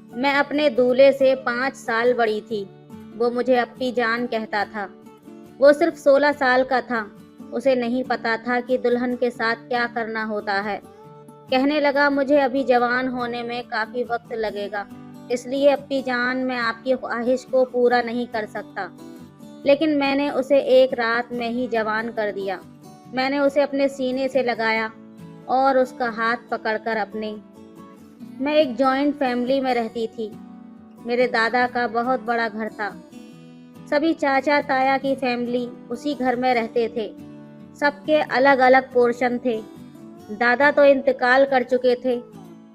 میں اپنے دولہے سے 5 سال بڑی تھی۔ وہ مجھے اپی جان کہتا تھا۔ وہ صرف 16 سال کا تھا۔ اسے نہیں پتا تھا کہ دلہن کے ساتھ کیا کرنا ہوتا ہے۔ کہنے لگا مجھے ابھی جوان ہونے میں کافی وقت لگے گا، اس لیے اپی جان میں آپ کی خواہش کو پورا نہیں کر سکتا۔ لیکن میں نے اسے ایک رات میں ہی جوان کر دیا۔ میں نے اسے اپنے سینے سے لگایا اور اس کا ہاتھ پکڑ کر میں ایک جوائنٹ فیملی میں رہتی تھی۔ میرے دادا کا بہت بڑا گھر تھا۔ سبھی چاچا تایا کی فیملی اسی گھر میں رہتے تھے۔ سب کے الگ الگ پورشن تھے۔ دادا تو انتقال کر چکے تھے،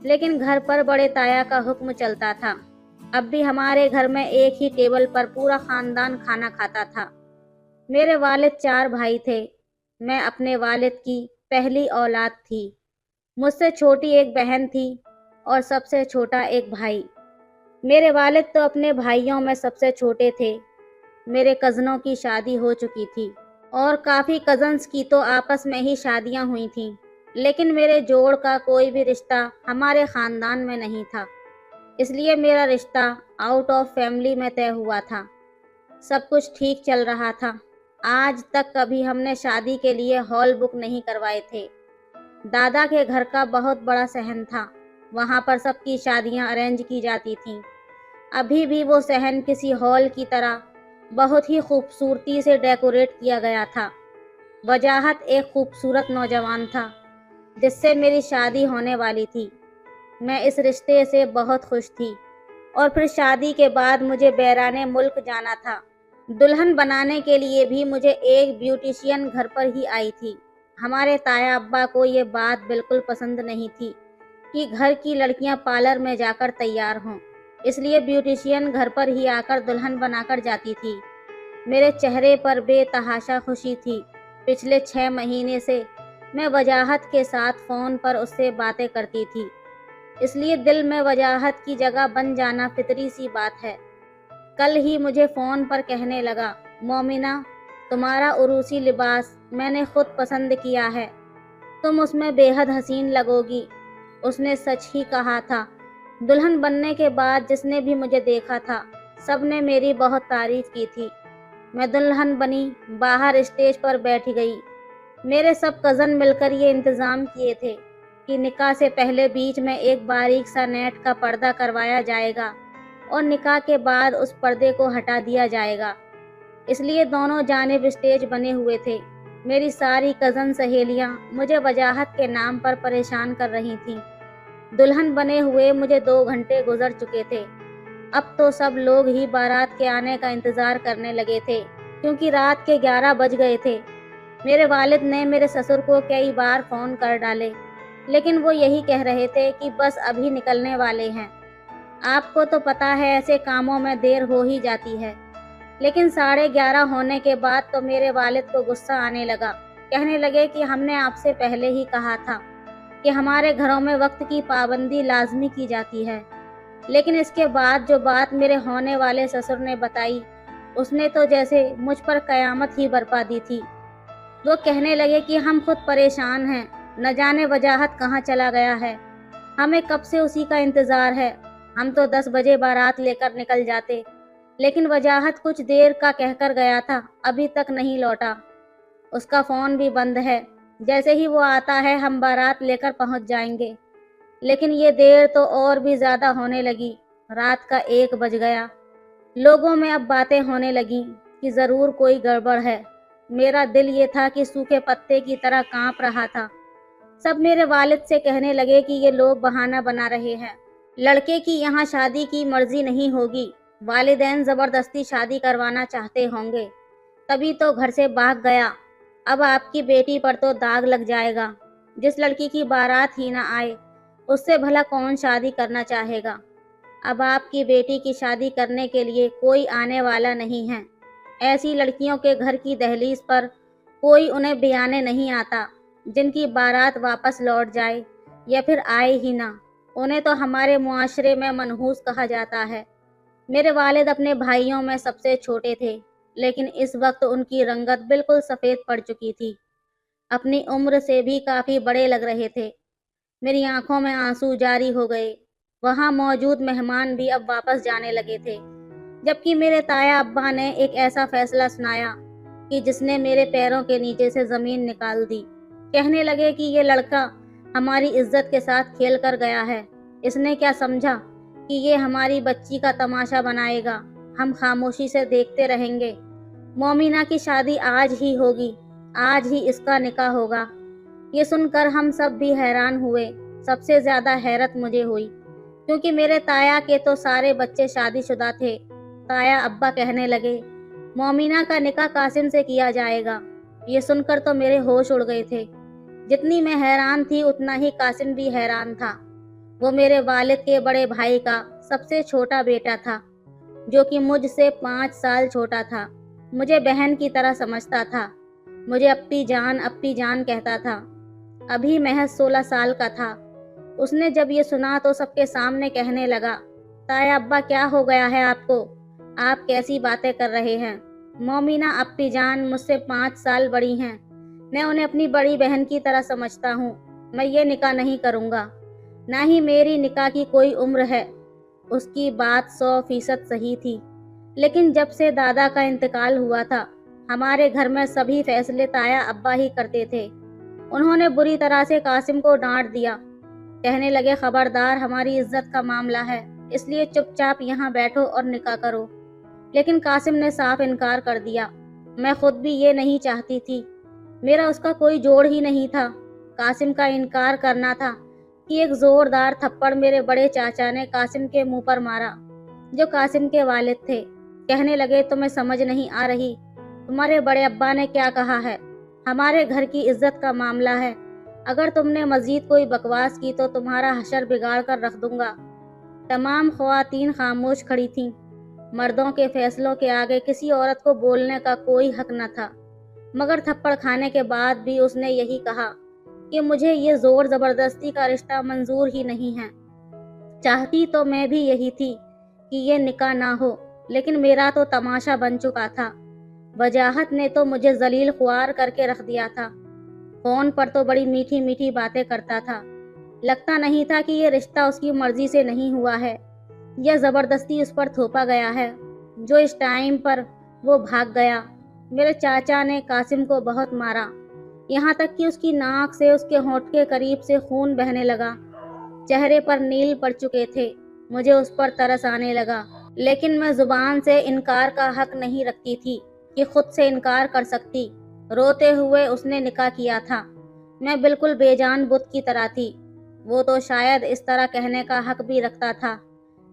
لیکن گھر پر بڑے تایا کا حکم چلتا تھا۔ اب بھی ہمارے گھر میں ایک ہی ٹیبل پر پورا خاندان کھانا کھاتا تھا۔ میرے والد 4 بھائی تھے۔ میں اپنے والد کی پہلی اولاد تھی۔ مجھ سے چھوٹی ایک بہن تھی اور سب سے چھوٹا ایک بھائی۔ میرے والد تو اپنے بھائیوں میں سب سے چھوٹے تھے۔ میرے کزنوں کی شادی ہو چکی تھی اور کافی کزنز کی تو آپس میں ہی شادیاں ہوئی تھیں، لیکن میرے جوڑ کا کوئی بھی رشتہ ہمارے خاندان میں نہیں تھا، اس لیے میرا رشتہ آؤٹ آف فیملی میں طے ہوا تھا۔ سب کچھ ٹھیک چل رہا تھا۔ آج تک کبھی ہم نے شادی کے لیے ہال بک نہیں کروائے تھے۔ دادا کے گھر کا بہت بڑا صحن تھا، وہاں پر سب کی شادیاں ارینج کی جاتی تھیں۔ ابھی بھی وہ صحن کسی ہال کی طرح بہت ہی خوبصورتی سے ڈیکوریٹ کیا گیا تھا۔ وجاہت ایک خوبصورت نوجوان تھا جس سے میری شادی ہونے والی تھی۔ میں اس رشتے سے بہت خوش تھی اور پھر شادی کے بعد مجھے بیرون ملک جانا تھا۔ دلہن بنانے کے لیے بھی مجھے ایک بیوٹیشین گھر پر ہی آئی تھی۔ ہمارے تایا ابا کو یہ بات بالکل پسند نہیں تھی کہ گھر کی لڑکیاں پارلر میں جا کر تیار ہوں، اس لیے بیوٹیشین گھر پر ہی آ کر دلہن بنا کر جاتی تھی۔ میرے چہرے پر بے تحاشا خوشی تھی۔ پچھلے 6 مہینے سے میں وجاہت کے ساتھ فون پر اس سے باتیں کرتی تھی، اس لیے دل میں وجاہت کی جگہ بن جانا فطری سی بات ہے۔ کل ہی مجھے فون پر کہنے لگا، مومنہ، تمہارا عروسی لباس میں نے خود پسند کیا ہے، تم اس میں بے حد حسین لگو گی۔ اس نے سچ ہی کہا تھا۔ دلہن بننے کے بعد جس نے بھی مجھے دیکھا تھا، سب نے میری بہت تعریف کی تھی۔ میں دلہن بنی، باہر اسٹیج پر بیٹھ گئی۔ میرے سب کزن مل کر یہ انتظام کیے تھے کہ نکاح سے پہلے بیچ میں ایک باریک سا نیٹ کا پردہ کروایا جائے گا اور نکاح کے بعد اس پردے کو ہٹا دیا جائے گا، اس لیے دونوں جانب اسٹیج بنے ہوئے تھے۔ میری ساری کزن سہیلیاں مجھے وجاہت کے نام پر پریشان کر رہی تھیں۔ دلہن بنے ہوئے مجھے 2 گھنٹے گزر چکے تھے۔ اب تو سب لوگ ہی بارات کے آنے کا انتظار کرنے لگے تھے، کیونکہ رات کے 11 بج گئے تھے۔ میرے والد نے میرے سسر کو کئی بار فون کر ڈالے، لیکن وہ یہی کہہ رہے تھے کہ بس ابھی نکلنے والے ہیں۔ آپ کو تو پتہ ہے ایسے کاموں میں دیر ہو ہی جاتی ہے۔ لیکن 11:30 ہونے کے بعد تو میرے والد کو غصہ آنے لگا۔ کہنے لگے کہ ہم نے آپ سے پہلے ہی کہا تھا کہ ہمارے گھروں میں وقت کی پابندی لازمی کی جاتی ہے۔ لیکن اس کے بعد جو بات میرے ہونے والے سسر نے بتائی، اس نے تو جیسے مجھ پر قیامت ہی برپا دی تھی۔ وہ کہنے لگے کہ ہم خود پریشان ہیں، نہ جانے وجاہت کہاں چلا گیا ہے، ہمیں کب سے اسی کا انتظار ہے۔ ہم تو 10 بجے بارات لے کر نکل جاتے، لیکن وجاہت کچھ دیر کا کہہ کر گیا تھا، ابھی تک نہیں لوٹا۔ اس کا فون بھی بند ہے۔ جیسے ہی وہ آتا ہے ہم بارات لے کر پہنچ جائیں گے۔ لیکن یہ دیر تو اور بھی زیادہ ہونے لگی۔ رات کا 1 بج گیا۔ لوگوں میں اب باتیں ہونے لگیں کہ ضرور کوئی گڑبڑ ہے۔ میرا دل یہ تھا کہ سوکھے پتے کی طرح کانپ رہا تھا۔ سب میرے والد سے کہنے لگے کہ یہ لوگ بہانہ بنا رہے ہیں، لڑکے کی یہاں شادی کی مرضی نہیں ہوگی، والدین زبردستی شادی کروانا چاہتے ہوں گے، تبھی تو گھر سے بھاگ گیا۔ اب آپ کی بیٹی پر تو داغ لگ جائے گا۔ جس لڑکی کی بارات ہی نہ آئے، اس سے بھلا کون شادی کرنا چاہے گا؟ اب آپ کی بیٹی کی شادی کرنے کے لیے کوئی آنے والا نہیں ہے۔ ایسی لڑکیوں کے گھر کی دہلیز پر کوئی انہیں بیانے نہیں آتا، جن کی بارات واپس لوٹ جائے یا پھر آئے ہی نہ، انہیں تو ہمارے معاشرے میں منحوس کہا جاتا ہے۔ میرے والد اپنے بھائیوں میں سب سے چھوٹے تھے، لیکن اس وقت ان کی رنگت بالکل سفید پڑ چکی تھی۔ اپنی عمر سے بھی کافی بڑے لگ رہے تھے۔ میری آنکھوں میں آنسو جاری ہو گئے۔ वहाँ मौजूद मेहमान भी अब वापस जाने लगे थे, जबकि मेरे ताया अब्बा ने एक ऐसा फैसला सुनाया कि जिसने मेरे पैरों के नीचे से ज़मीन निकाल दी। कहने लगे कि ये लड़का हमारी इज्जत के साथ खेल कर गया है। इसने क्या समझा कि ये हमारी बच्ची का तमाशा बनाएगा। हम खामोशी से देखते रहेंगे। मोमिना की शादी आज ही होगी, आज ही इसका निकाह होगा। ये सुनकर हम सब भी हैरान हुए। सबसे ज़्यादा हैरत मुझे हुई, क्योंकि मेरे ताया के तो सारे बच्चे शादीशुदा थे। ताया अब्बा कहने लगे, मोमिना का निकाह कासिम से किया जाएगा। ये सुनकर तो मेरे होश उड़ गए थे। जितनी मैं हैरान थी उतना ही कासिम भी हैरान था। वो मेरे वालिद के बड़े भाई का सबसे छोटा बेटा था, जो कि मुझसे 5 साल छोटा था। मुझे बहन की तरह समझता था। मुझे अप्पी जान कहता था। अभी महज 16 साल का था। उसने जब ये सुना तो सबके सामने कहने लगा, ताया अब्बा क्या हो गया है आपको? आप कैसी बातें कर रहे हैं? मोमिना अप्पी जान मुझसे 5 साल बड़ी हैं। मैं उन्हें अपनी बड़ी बहन की तरह समझता हूँ। मैं ये निकाह नहीं करूँगा, ना ही मेरी निकाह की कोई उम्र है। उसकी बात 100% सही थी। लेकिन जब से दादा का इंतकाल हुआ था, हमारे घर में सभी फैसले ताया अब्बा ही करते थे। उन्होंने बुरी तरह से कासिम को डांट दिया। कहने लगे, खबरदार, हमारी इज्जत का मामला है, इसलिए चुपचाप यहाँ बैठो और निकाह करो। लेकिन कासिम ने साफ इनकार कर दिया। मैं खुद भी ये नहीं चाहती थी। मेरा उसका कोई जोड़ ही नहीं था। कासिम का इनकार करना था कि एक जोरदार थप्पड़ मेरे बड़े चाचा ने कासिम के मुंह पर मारा, जो कासिम के वालिद थे। कहने लगे, तुम्हें समझ नहीं आ रही? तुम्हारे बड़े अब्बा ने क्या कहा है? हमारे घर की इज्जत का मामला है। अगर तुमने मजीद कोई बकवास की तो तुम्हारा हशर बिगाड़ कर रख दूंगा। तमाम ख्वातीन खामोश खड़ी थीं। मर्दों के फैसलों के आगे किसी औरत को बोलने का कोई हक न था। मगर थप्पड़ खाने के बाद भी उसने यही कहा कि मुझे ये जोर जबरदस्ती का रिश्ता मंजूर ही नहीं है। चाहती तो मैं भी यही थी कि ये निकाह ना हो, लेकिन मेरा तो तमाशा बन चुका था। वजाहत ने तो मुझे जलील ख्वार करके रख दिया था। फोन पर तो बड़ी मीठी मीठी बातें करता था। लगता नहीं था कि ये रिश्ता उसकी मर्जी से नहीं हुआ है, यह जबरदस्ती उस पर थोपा गया है। जो इस टाइम पर वो भाग गया। मेरे चाचा ने कासिम को बहुत मारा, यहाँ तक कि उसकी नाक से उसके होंठ के करीब से खून बहने लगा। चेहरे पर नील पड़ चुके थे। मुझे उस पर तरस आने लगा, लेकिन मैं जुबान से इनकार का हक नहीं रखती थी कि खुद से इनकार कर सकती। रोते हुए उसने निकाह किया था। मैं बिल्कुल बेजान बुत की तरह थी। वो तो शायद इस तरह कहने का हक भी रखता था,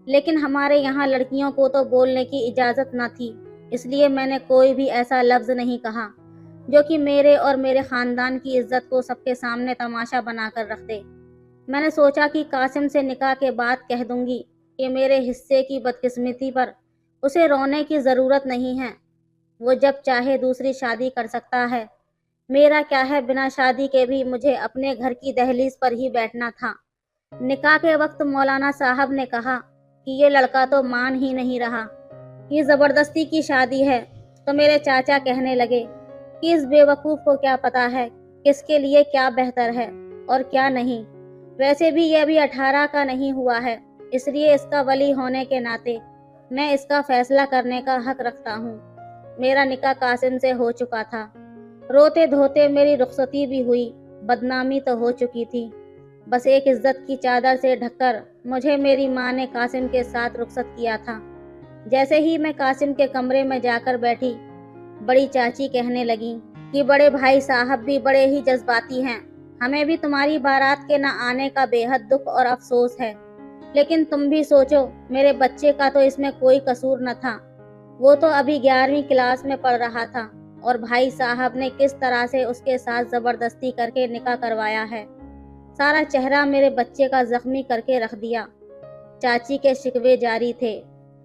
लेकिन हमारे यहाँ लड़कियों को तो बोलने की इजाज़त न थी। इसलिए मैंने कोई भी ऐसा लफ्ज़ नहीं कहा जो कि मेरे और मेरे ख़ानदान की इज्जत को सबके सामने तमाशा बनाकर रख दे। मैंने सोचा कि कासिम से निकाह के बाद कह दूंगी कि मेरे हिस्से की बदकिस्मती पर उसे रोने की ज़रूरत नहीं है। वो जब चाहे दूसरी शादी कर सकता है। मेरा क्या है, बिना शादी के भी मुझे अपने घर की दहलीज पर ही बैठना था। निकाह के वक्त मौलाना साहब ने कहा कि ये लड़का तो मान ही नहीं रहा, ये ज़बरदस्ती की शादी है। तो मेरे चाचा कहने लगे कि इस बेवकूफ़ को क्या पता है किसके लिए क्या बेहतर है और क्या नहीं। वैसे भी यह भी 18 का नहीं हुआ है, इसलिए इसका वली होने के नाते मैं इसका फैसला करने का हक रखता हूँ। मेरा निकाह कासिम से हो चुका था। रोते धोते मेरी रुखसती भी हुई। बदनामी तो हो चुकी थी। बस एक इज्जत की चादर से ढककर मुझे मेरी माँ ने कासिम के साथ रुखसत किया था। जैसे ही मैं कासिम के कमरे में जाकर बैठी, बड़ी चाची कहने लगी कि बड़े भाई साहब भी बड़े ही जज्बाती हैं। हमें भी तुम्हारी बारात के न आने का बेहद दुख और अफसोस है, लेकिन तुम भी सोचो, मेरे बच्चे का तो इसमें कोई कसूर न था। वो तो अभी 11वीं क्लास में पढ़ रहा था और भाई साहब ने किस तरह से उसके साथ जबरदस्ती करके निकाह करवाया है। सारा चेहरा मेरे बच्चे का जख्मी करके रख दिया। चाची के शिकवे जारी थे।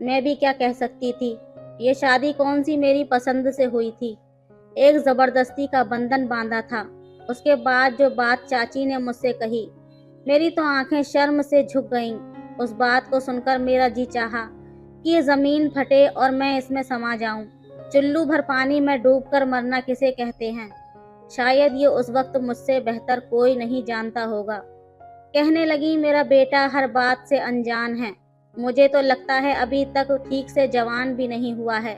मैं भी क्या कह सकती थी। ये शादी कौन सी मेरी पसंद से हुई थी। एक जबरदस्ती का बंधन बांधा था। उसके बाद जो बात चाची ने मुझसे कही, मेरी तो आंखें शर्म से झुक गईं। उस बात को सुनकर मेरा जी चाहा कि ये ज़मीन फटे और मैं इसमें समा जाऊं। चुल्लू भर पानी में डूबकर मरना किसे कहते हैं, शायद ये उस वक्त मुझसे बेहतर कोई नहीं जानता होगा। کہنے لگی میرا بیٹا ہر بات سے انجان ہے، مجھے تو لگتا ہے ابھی تک ٹھیک سے جوان بھی نہیں ہوا ہے،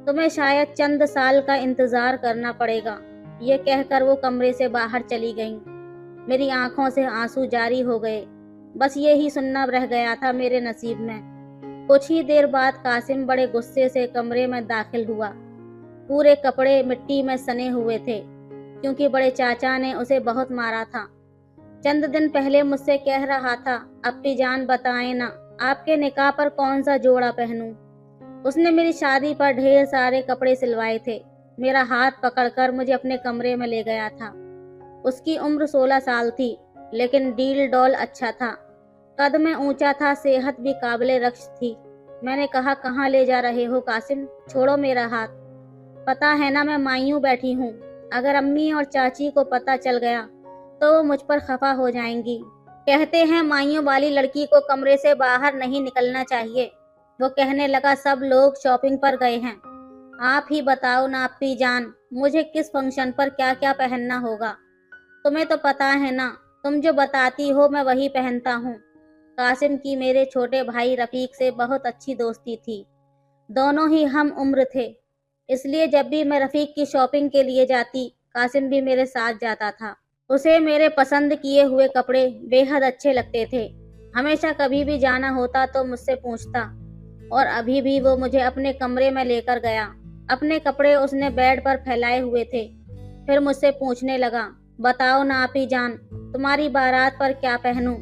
تمہیں شاید چند سال کا انتظار کرنا پڑے گا۔ یہ کہہ کر وہ کمرے سے باہر چلی گئیں۔ میری آنکھوں سے آنسو جاری ہو گئے، بس یہی سننا رہ گیا تھا میرے نصیب میں۔ کچھ ہی دیر بعد قاسم بڑے غصے سے کمرے میں داخل ہوا۔ پورے کپڑے مٹی میں سنے ہوئے تھے، کیونکہ بڑے چاچا نے اسے بہت مارا تھا۔ چند دن پہلے مجھ سے کہہ رہا تھا، اپی جان بتائیں نا آپ کے نکاح پر کون سا جوڑا پہنوں۔ اس نے میری شادی پر ڈھیر سارے کپڑے سلوائے تھے۔ میرا ہاتھ پکڑ کر مجھے اپنے کمرے میں لے گیا تھا۔ اس کی عمر 16 سال تھی، لیکن ڈیل ڈول اچھا تھا، قد میں اونچا تھا، صحت بھی قابل رشک تھی۔ میں نے کہا کہاں لے جا رہے ہو قاسم، چھوڑو میرا ہاتھ، پتا ہے نا میں مایوں بیٹھی ہوں، اگر امی اور چاچی کو پتا چل گیا تو وہ مجھ پر خفا ہو جائیں گی۔ کہتے ہیں مائیوں والی لڑکی کو کمرے سے باہر نہیں نکلنا چاہیے۔ وہ کہنے لگا سب لوگ شاپنگ پر گئے ہیں، آپ ہی بتاؤ نا اپی جان، مجھے کس فنکشن پر کیا کیا پہننا ہوگا، تمہیں تو پتا ہے نا، تم جو بتاتی ہو میں وہی پہنتا ہوں۔ قاسم کی میرے چھوٹے بھائی رفیق سے بہت اچھی دوستی تھی، دونوں ہی ہم عمر تھے، اس لیے جب بھی میں رفیق کی شاپنگ کے لیے جاتی قاسم بھی میرے ساتھ جاتا تھا۔ اسے میرے پسند کیے ہوئے کپڑے بے حد اچھے لگتے تھے، ہمیشہ کبھی بھی جانا ہوتا تو مجھ سے پوچھتا، اور ابھی بھی وہ مجھے اپنے کمرے میں لے کر گیا۔ اپنے کپڑے اس نے بیڈ پر پھیلائے ہوئے تھے، پھر مجھ سے پوچھنے لگا، بتاؤ نا آپی جان تمہاری بارات پر کیا پہنوں،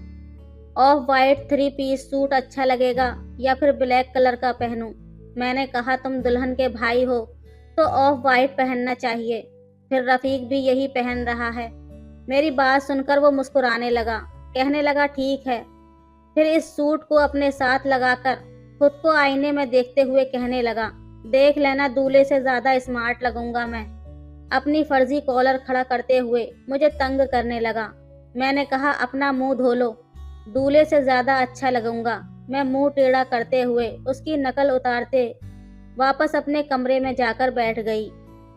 آف وائٹ 3 پیس سوٹ اچھا لگے گا یا پھر بلیک کلر کا پہنوں۔ میں نے کہا تم دلہن کے بھائی ہو تو آف وائٹ پہننا چاہیے، پھر رفیق بھی یہی پہن رہا ہے۔ میری بات سن کر وہ مسکرانے لگا، کہنے لگا ٹھیک ہے، پھر اس سوٹ کو اپنے ساتھ لگا کر خود کو آئینے میں دیکھتے ہوئے کہنے لگا، دیکھ لینا دولہے سے زیادہ اسمارٹ لگوں گا میں۔ اپنی فرضی کالر کھڑا کرتے ہوئے مجھے تنگ کرنے لگا۔ میں نے کہا اپنا منہ دھو لو، دولہے سے زیادہ اچھا لگوں گا۔ میں منہ ٹیڑھا کرتے ہوئے اس کی نقل اتارتے واپس اپنے کمرے میں جا کر بیٹھ گئی،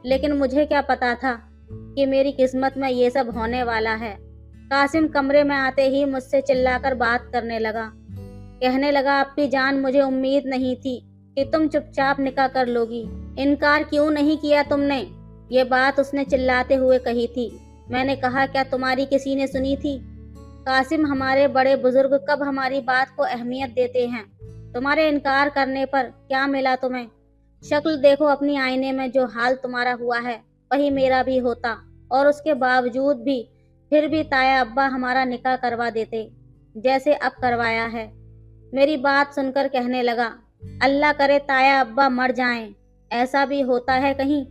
لیکن مجھے کیا پتا تھا کہ میری قسمت میں یہ سب ہونے والا ہے۔ قاسم کمرے میں آتے ہی مجھ سے چلا کر بات کرنے لگا، کہنے لگا اپی جان مجھے امید نہیں تھی کہ تم چپ چاپ نکاح کر لوگی، انکار کیوں نہیں کیا تم نے؟ یہ بات اس نے چلاتے ہوئے کہی تھی۔ میں نے کہا کیا تمہاری کسی نے سنی تھی؟ قاسم ہمارے بڑے بزرگ کب ہماری بات کو اہمیت دیتے ہیں، تمہارے انکار کرنے پر کیا ملا تمہیں؟ شکل دیکھو اپنی آئینے میں، جو حال تمہارا ہوا ہے وہی میرا بھی ہوتا، اور اس کے باوجود بھی پھر بھی تایا ابا ہمارا نکاح کروا دیتے جیسے اب کروایا ہے۔ میری بات سن کر کہنے لگا، اللہ کرے تایا ابا مر جائیں، ایسا بھی ہوتا ہے کہیں؟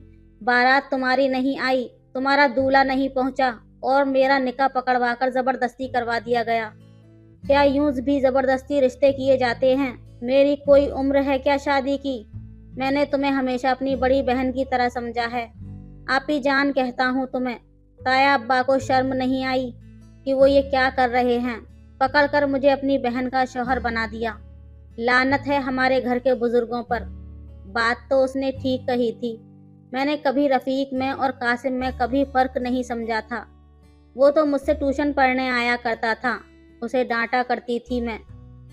بارات تمہاری نہیں آئی، تمہارا دولہا نہیں پہنچا اور میرا نکاح پکڑوا کر زبردستی کروا دیا گیا؟ کیا یوں بھی زبردستی رشتے کیے جاتے ہیں؟ میری کوئی عمر ہے کیا شادی کی؟ میں نے تمہیں ہمیشہ اپنی بڑی بہن کی طرح سمجھا ہے، آپی جان کہتا ہوں تمہیں، تایا ابا کو شرم نہیں آئی کہ وہ یہ کیا کر رہے ہیں، پکڑ کر مجھے اپنی بہن کا شوہر بنا دیا۔ لعنت ہے ہمارے گھر کے بزرگوں پر۔ بات تو اس نے ٹھیک کہی تھی، میں نے کبھی رفیق میں اور قاسم میں کبھی فرق نہیں سمجھا تھا۔ وہ تو مجھ سے ٹیوشن پڑھنے آیا کرتا تھا، اسے ڈانٹا کرتی تھی میں،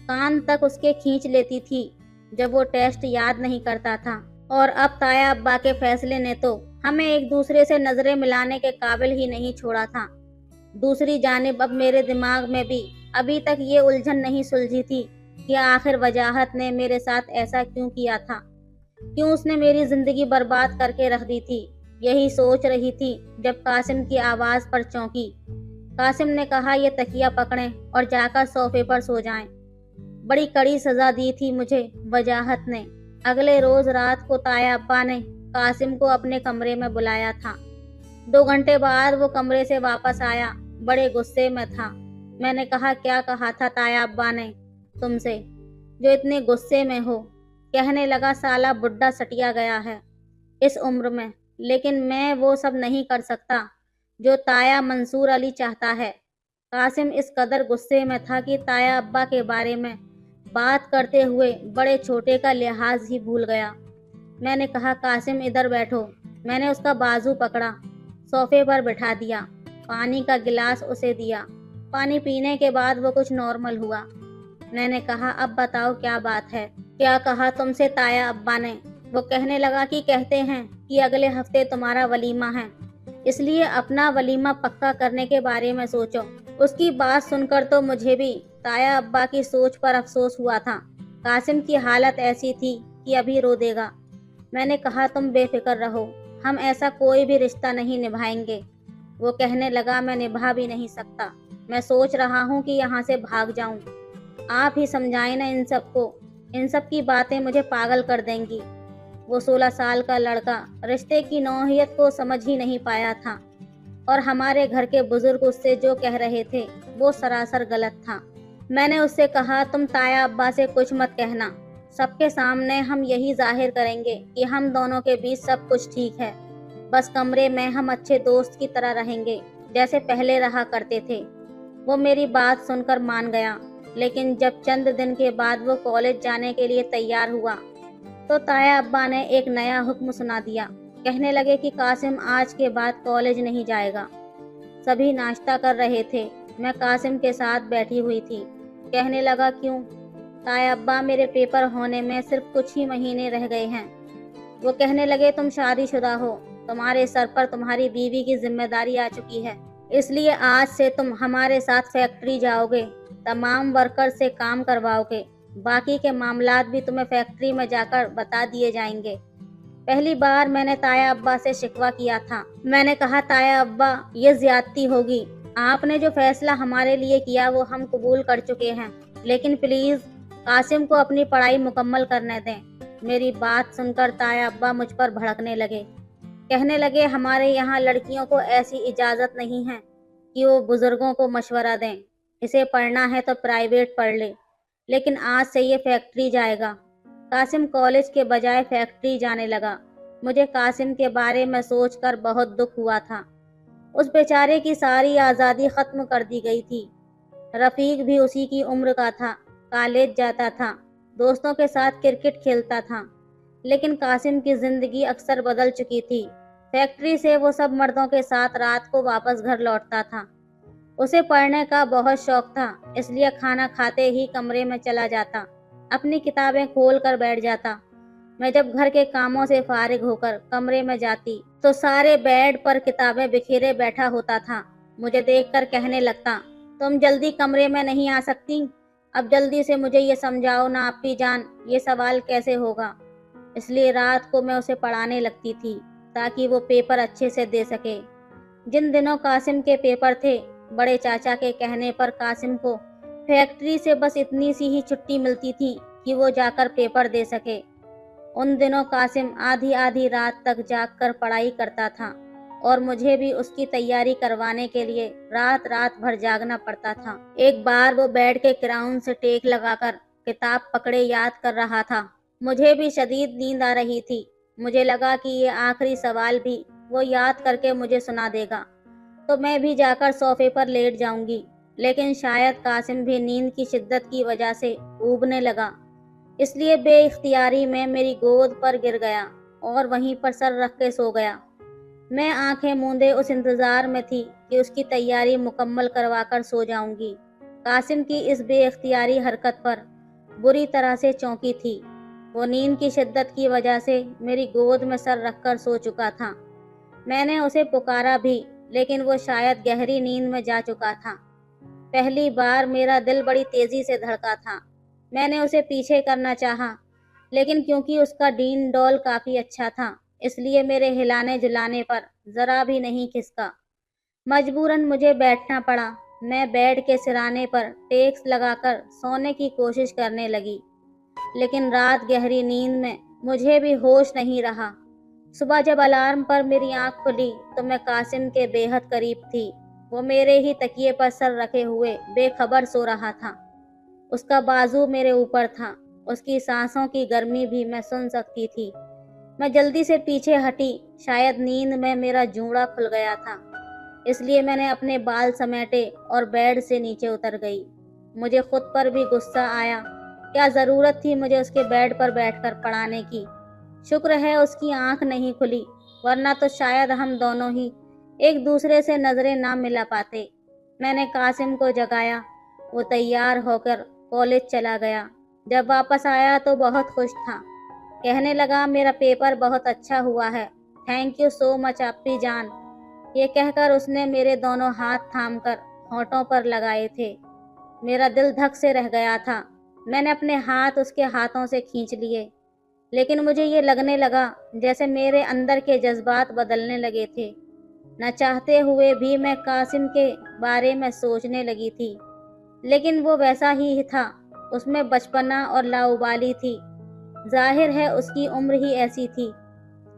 کان تک اس کے کھینچ لیتی تھی جب وہ ٹیسٹ یاد نہیں کرتا تھا، اور اب تایا ابا کے فیصلے نے تو ہمیں ایک دوسرے سے نظریں ملانے کے قابل ہی نہیں چھوڑا تھا۔ دوسری جانب اب میرے دماغ میں بھی ابھی تک یہ الجھن نہیں سلجھی تھی کہ آخر وجاہت نے میرے ساتھ ایسا کیوں کیا تھا، کیوں اس نے میری زندگی برباد کر کے رکھ دی تھی۔ یہی سوچ رہی تھی جب قاسم کی آواز پر چونکی۔ قاسم نے کہا یہ تکیہ پکڑیں اور جا کر صوفے پر سو جائیں۔ بڑی کڑی سزا دی تھی مجھے وجاہت نے۔ اگلے روز رات کو تایا ابا نے قاسم کو اپنے کمرے میں بلایا تھا۔ 2 گھنٹے بعد وہ کمرے سے واپس آیا، بڑے غصے میں تھا۔ میں نے کہا کیا کہا تھا تایا ابا نے تم سے جو اتنے غصے میں ہو؟ کہنے لگا سالہ بڈھا سٹیا گیا ہے اس عمر میں، لیکن میں وہ سب نہیں کر سکتا جو تایا منصور علی چاہتا ہے۔ قاسم اس قدر غصے میں تھا کہ تایا ابا کے بارے میں بات کرتے ہوئے بڑے چھوٹے کا لحاظ ہی بھول گیا۔ میں نے کہا قاسم ادھر بیٹھو۔ میں نے اس کا بازو پکڑا، صوفے پر بٹھا دیا، پانی کا گلاس اسے دیا पानी पीने के बाद वो कुछ नॉर्मल हुआ। मैंने कहा, अब बताओ क्या बात है? क्या कहा तुमसे ताया अब्बा ने? वो कहने लगा कि कहते हैं कि अगले हफ्ते तुम्हारा वलीमा है, इसलिए अपना वलीमा पक्का करने के बारे में सोचो। उसकी बात सुनकर तो मुझे भी ताया अब्बा की सोच पर अफसोस हुआ था। कासिम की हालत ऐसी थी कि अभी रो देगा। मैंने कहा, तुम बेफिक्र रहो, हम ऐसा कोई भी रिश्ता नहीं निभाएंगे। वो कहने लगा, मैं निभा भी नहीं सकता। मैं सोच रहा हूँ कि यहाँ से भाग जाऊँ। आप ही समझाएं ना इन सबको, इन सब की बातें मुझे पागल कर देंगी। वो 16 साल का लड़का रिश्ते की नौहियत को समझ ही नहीं पाया था, और हमारे घर के बुजुर्ग उससे जो कह रहे थे वो सरासर गलत था। मैंने उससे कहा, तुम ताया अब्बा से कुछ मत कहना, सबके सामने हम यही जाहिर करेंगे कि हम दोनों के बीच सब कुछ ठीक है। बस कमरे में हम अच्छे दोस्त की तरह रहेंगे, जैसे पहले रहा करते थे। वो मेरी बात सुनकर मान गया, लेकिन जब चंद दिन के बाद वो कॉलेज जाने के लिए तैयार हुआ तो ताया अब्बा ने एक नया हुक्म सुना दिया। कहने लगे कि कासिम आज के बाद कॉलेज नहीं जाएगा। सभी नाश्ता कर रहे थे, मैं कासिम के साथ बैठी हुई थी। कहने लगा, क्यों? ताया अब्बा, मेरे पेपर होने में सिर्फ कुछ ही महीने रह गए हैं। वो कहने लगे, तुम शादीशुदा हो, तुम्हारे सर पर तुम्हारी बीवी की जिम्मेदारी आ चुकी है, इसलिए आज से तुम हमारे साथ फैक्ट्री जाओगे, तमाम वर्कर से काम करवाओगे, बाकी के मामलात भी तुम्हें फैक्ट्री में जाकर बता दिए जाएंगे। पहली बार मैंने ताया अब्बा से शिकवा किया था। मैंने कहा, ताया अब्बा, ये ज्यादती होगी। आपने जो फैसला हमारे लिए किया वो हम कबूल कर चुके हैं, लेकिन प्लीज कासिम को अपनी पढ़ाई मुकम्मल करने दें। मेरी बात सुनकर ताया अब्बा मुझ पर भड़कने लगे। कहने लगे, हमारे यहाँ लड़कियों को ऐसी इजाज़त नहीं है कि वो बुजुर्गों को मशवरा दें। इसे पढ़ना है तो प्राइवेट पढ़ ले, लेकिन आज से ये फैक्ट्री जाएगा। कासिम कॉलेज के बजाय फैक्ट्री जाने लगा। मुझे कासिम के बारे में सोचकर बहुत दुख हुआ था। उस बेचारे की सारी आज़ादी ख़त्म कर दी गई थी। रफ़ीक भी उसी की उम्र का था, कॉलेज जाता था, दोस्तों के साथ क्रिकेट खेलता था, लेकिन कासिम की ज़िंदगी अक्सर बदल चुकी थी। फैक्ट्री से वो सब मर्दों के साथ रात को वापस घर लौटता था। उसे पढ़ने का बहुत शौक था, इसलिए खाना खाते ही कमरे में चला जाता, अपनी किताबें खोल कर बैठ जाता। मैं जब घर के कामों से फारिग होकर कमरे में जाती तो सारे बेड पर किताबें बिखेरे बैठा होता था। मुझे देखकर कहने लगता, तुम जल्दी कमरे में नहीं आ सकती? अब जल्दी से मुझे ये समझाओ ना अप्पी जान, ये सवाल कैसे होगा? इसलिए रात को मैं उसे पढ़ाने लगती थी ताकि वो पेपर अच्छे से दे सके। जिन दिनों कासिम के पेपर थे, बड़े चाचा के कहने पर कासिम को फैक्ट्री से बस इतनी सी ही छुट्टी मिलती थी कि वो जाकर पेपर दे सके। उन दिनों कासिम आधी आधी रात तक जागकर पढ़ाई करता था, और मुझे भी उसकी तैयारी करवाने के लिए रात रात भर जागना पड़ता था। एक बार वो बेड के क्राउन से टेक लगाकर किताब पकड़े याद कर रहा था। मुझे भी शदीद नींद आ रही थी। मुझे लगा कि ये आखिरी सवाल भी वो याद करके मुझे सुना देगा, तो मैं भी जाकर सोफे पर लेट जाऊंगी। लेकिन शायद कासिम भी नींद की शिद्दत की वजह से ऊबने लगा, इसलिए बेइख्तियारी में मेरी गोद पर गिर गया और वहीं पर सर रख के सो गया। मैं आंखें मूंदे उस इंतज़ार में थी कि उसकी तैयारी मुकम्मल करवाकर सो जाऊंगी। कासिम की इस बेइख्तियारी हरकत पर बुरी तरह से चौंकी थी। वो नींद की शिद्दत की वजह से मेरी गोद में सर रखकर सो चुका था। मैंने उसे पुकारा भी, लेकिन वो शायद गहरी नींद में जा चुका था। पहली बार मेरा दिल बड़ी तेजी से धड़का था। मैंने उसे पीछे करना चाहा, लेकिन क्योंकि उसका डीन डॉल काफी अच्छा था, इसलिए मेरे हिलाने जुलाने पर जरा भी नहीं खिसका। मजबूरन मुझे बैठना पड़ा। मैं बेड के सिराने पर टेक्स लगाकर सोने की कोशिश करने लगी, लेकिन रात गहरी नींद में मुझे भी होश नहीं रहा। सुबह जब अलार्म पर मेरी आंख खुली तो मैं कासिम के बेहद करीब थी। वो मेरे ही तकिए पर सर रखे हुए बेखबर सो रहा था। उसका बाजू मेरे ऊपर था। उसकी सांसों की गर्मी भी मैं सुन सकती थी। मैं जल्दी से पीछे हटी। शायद नींद में मेरा जूड़ा खुल गया था, इसलिए मैंने अपने बाल समेटे और बेड से नीचे उतर गई। मुझे खुद पर भी गुस्सा आया। क्या ज़रूरत थी मुझे उसके बेड पर बैठकर पढ़ाने की? शुक्र है उसकी आंख नहीं खुली, वरना तो शायद हम दोनों ही एक दूसरे से नजरें ना मिला पाते। میں نے قاسم کو جگایا۔ وہ تیار ہو کر کالج چلا گیا۔ جب واپس آیا تو بہت خوش تھا۔ کہنے لگا میرا پیپر بہت اچھا ہوا ہے، تھینک یو سو مچ اپی جان۔ یہ کہہ کر اس نے میرے دونوں ہاتھ تھام کر ہونٹوں پر لگائے تھے۔ میرا دل دھک سے رہ گیا تھا۔ میں نے اپنے ہاتھ اس کے ہاتھوں سے کھینچ لیے، لیکن مجھے یہ لگنے لگا جیسے میرے اندر کے جذبات بدلنے لگے تھے۔ نہ چاہتے ہوئے بھی میں قاسم کے بارے میں سوچنے لگی تھی، لیکن وہ ویسا ہی تھا۔ اس میں بچپنا اور لاؤبالی تھی۔ ظاہر ہے اس کی عمر ہی ایسی تھی۔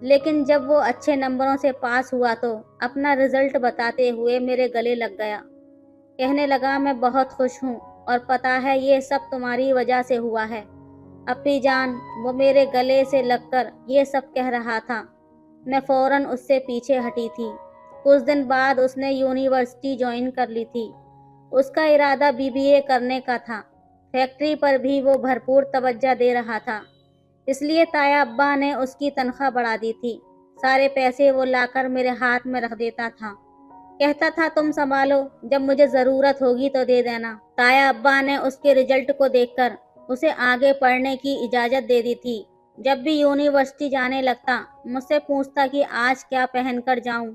لیکن جب وہ اچھے نمبروں سے پاس ہوا تو اپنا رزلٹ بتاتے ہوئے میرے گلے لگ گیا۔ کہنے لگا میں بہت خوش ہوں اور پتہ ہے یہ سب تمہاری وجہ سے ہوا ہے اپی جان۔ وہ میرے گلے سے لگ کر یہ سب کہہ رہا تھا۔ میں فوراً اس سے پیچھے ہٹی تھی۔ کچھ دن بعد اس نے یونیورسٹی جوائن کر لی تھی۔ اس کا ارادہ BBA کرنے کا تھا۔ فیکٹری پر بھی وہ بھرپور توجہ دے رہا تھا، اس لیے تایا ابا نے اس کی تنخواہ بڑھا دی تھی۔ سارے پیسے وہ لا کر میرے ہاتھ میں رکھ دیتا تھا، کہتا تھا تم سنبھالو، جب مجھے ضرورت ہوگی تو دے دینا۔ تایا ابا نے اس کے رزلٹ کو دیکھ کر اسے آگے پڑھنے کی اجازت دے دی تھی۔ جب بھی یونیورسٹی جانے لگتا مجھ سے پوچھتا کہ آج کیا پہن کر جاؤں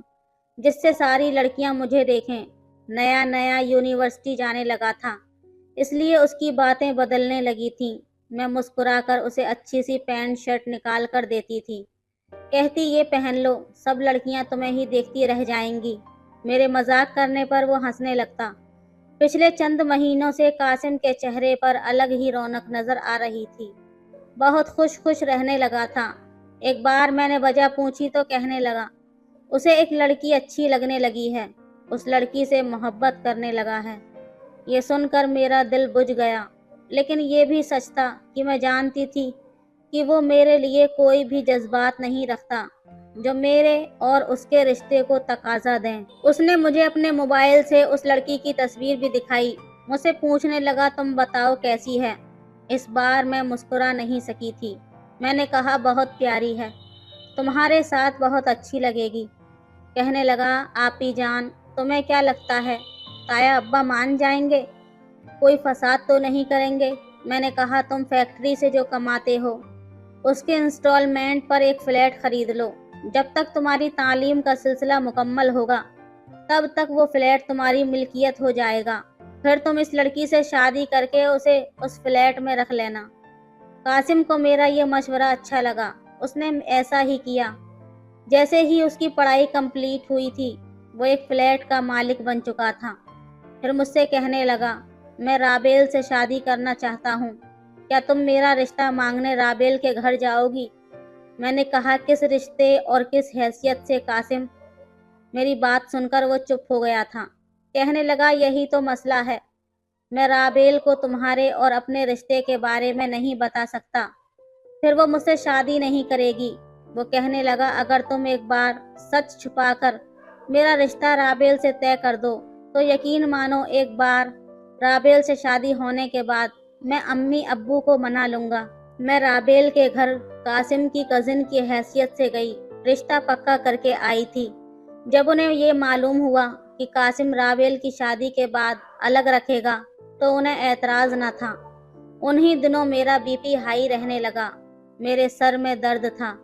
جس سے ساری لڑکیاں مجھے دیکھیں۔ نیا نیا یونیورسٹی جانے لگا تھا، اس لیے اس کی باتیں بدلنے لگی تھیں۔ میں مسکرا کر اسے اچھی سی پینٹ شرٹ نکال کر دیتی تھی، کہتی یہ پہن لو، سب لڑکیاں تمہیں ہی دیکھتی رہ جائیں گی۔ میرے مذاق کرنے پر وہ ہنسنے لگتا۔ پچھلے چند مہینوں سے قاسم کے چہرے پر الگ ہی رونق نظر آ رہی تھی، بہت خوش رہنے لگا تھا۔ ایک بار میں نے وجہ پوچھی تو کہنے لگا اسے ایک لڑکی اچھی لگنے لگی ہے، اس لڑکی سے محبت کرنے لگا ہے۔ یہ سن کر میرا دل بجھ گیا، لیکن یہ بھی سچ تھا کہ میں جانتی تھی کہ وہ میرے لیے کوئی بھی جذبات نہیں رکھتا جو میرے اور اس کے رشتے کو تقاضا دیں۔ اس نے مجھے اپنے موبائل سے اس لڑکی کی تصویر بھی دکھائی۔ مجھ سے پوچھنے لگا تم بتاؤ کیسی ہے؟ اس بار میں مسکرا نہیں سکی تھی۔ میں نے کہا بہت پیاری ہے، تمہارے ساتھ بہت اچھی لگے گی۔ کہنے لگا آپی جان تمہیں کیا لگتا ہے تایا ابا مان جائیں گے؟ کوئی فساد تو نہیں کریں گے؟ میں نے کہا تم فیکٹری سے جو کماتے ہو اس کے انسٹالمنٹ پر ایک فلیٹ خرید لو۔ جب تک تمہاری تعلیم کا سلسلہ مکمل ہوگا تب تک وہ فلیٹ تمہاری ملکیت ہو جائے گا، پھر تم اس لڑکی سے شادی کر کے اسے اس فلیٹ میں رکھ لینا۔ قاسم کو میرا یہ مشورہ اچھا لگا۔ اس نے ایسا ہی کیا۔ جیسے ہی اس کی پڑھائی کمپلیٹ ہوئی تھی وہ ایک فلیٹ کا مالک بن چکا تھا۔ پھر مجھ سے کہنے لگا میں رابیل سے شادی کرنا چاہتا ہوں، کیا تم میرا رشتہ مانگنے رابیل کے گھر جاؤ گی؟ میں نے کہا کس رشتے اور کس حیثیت سے قاسم؟ میری بات سن کر وہ چپ ہو گیا تھا۔ کہنے لگا یہی تو مسئلہ ہے، میں رابیل کو تمہارے اور اپنے رشتے کے بارے میں نہیں بتا سکتا، پھر وہ مجھ سے شادی نہیں کرے گی۔ وہ کہنے لگا اگر تم ایک بار سچ چھپا کر میرا رشتہ رابیل سے طے کر دو تو یقین مانو ایک بار رابیل سے شادی ہونے کے بعد میں امی ابو کو منا لوں گا۔ میں رابیل کے گھر قاسم کی کزن کی حیثیت سے گئی، رشتہ پکا کر کے آئی تھی۔ جب انہیں یہ معلوم ہوا کہ قاسم رابیل کی شادی کے بعد الگ رکھے گا تو انہیں اعتراض نہ تھا۔ انہی دنوں میرا BP ہائی رہنے لگا، میرے سر میں درد تھا۔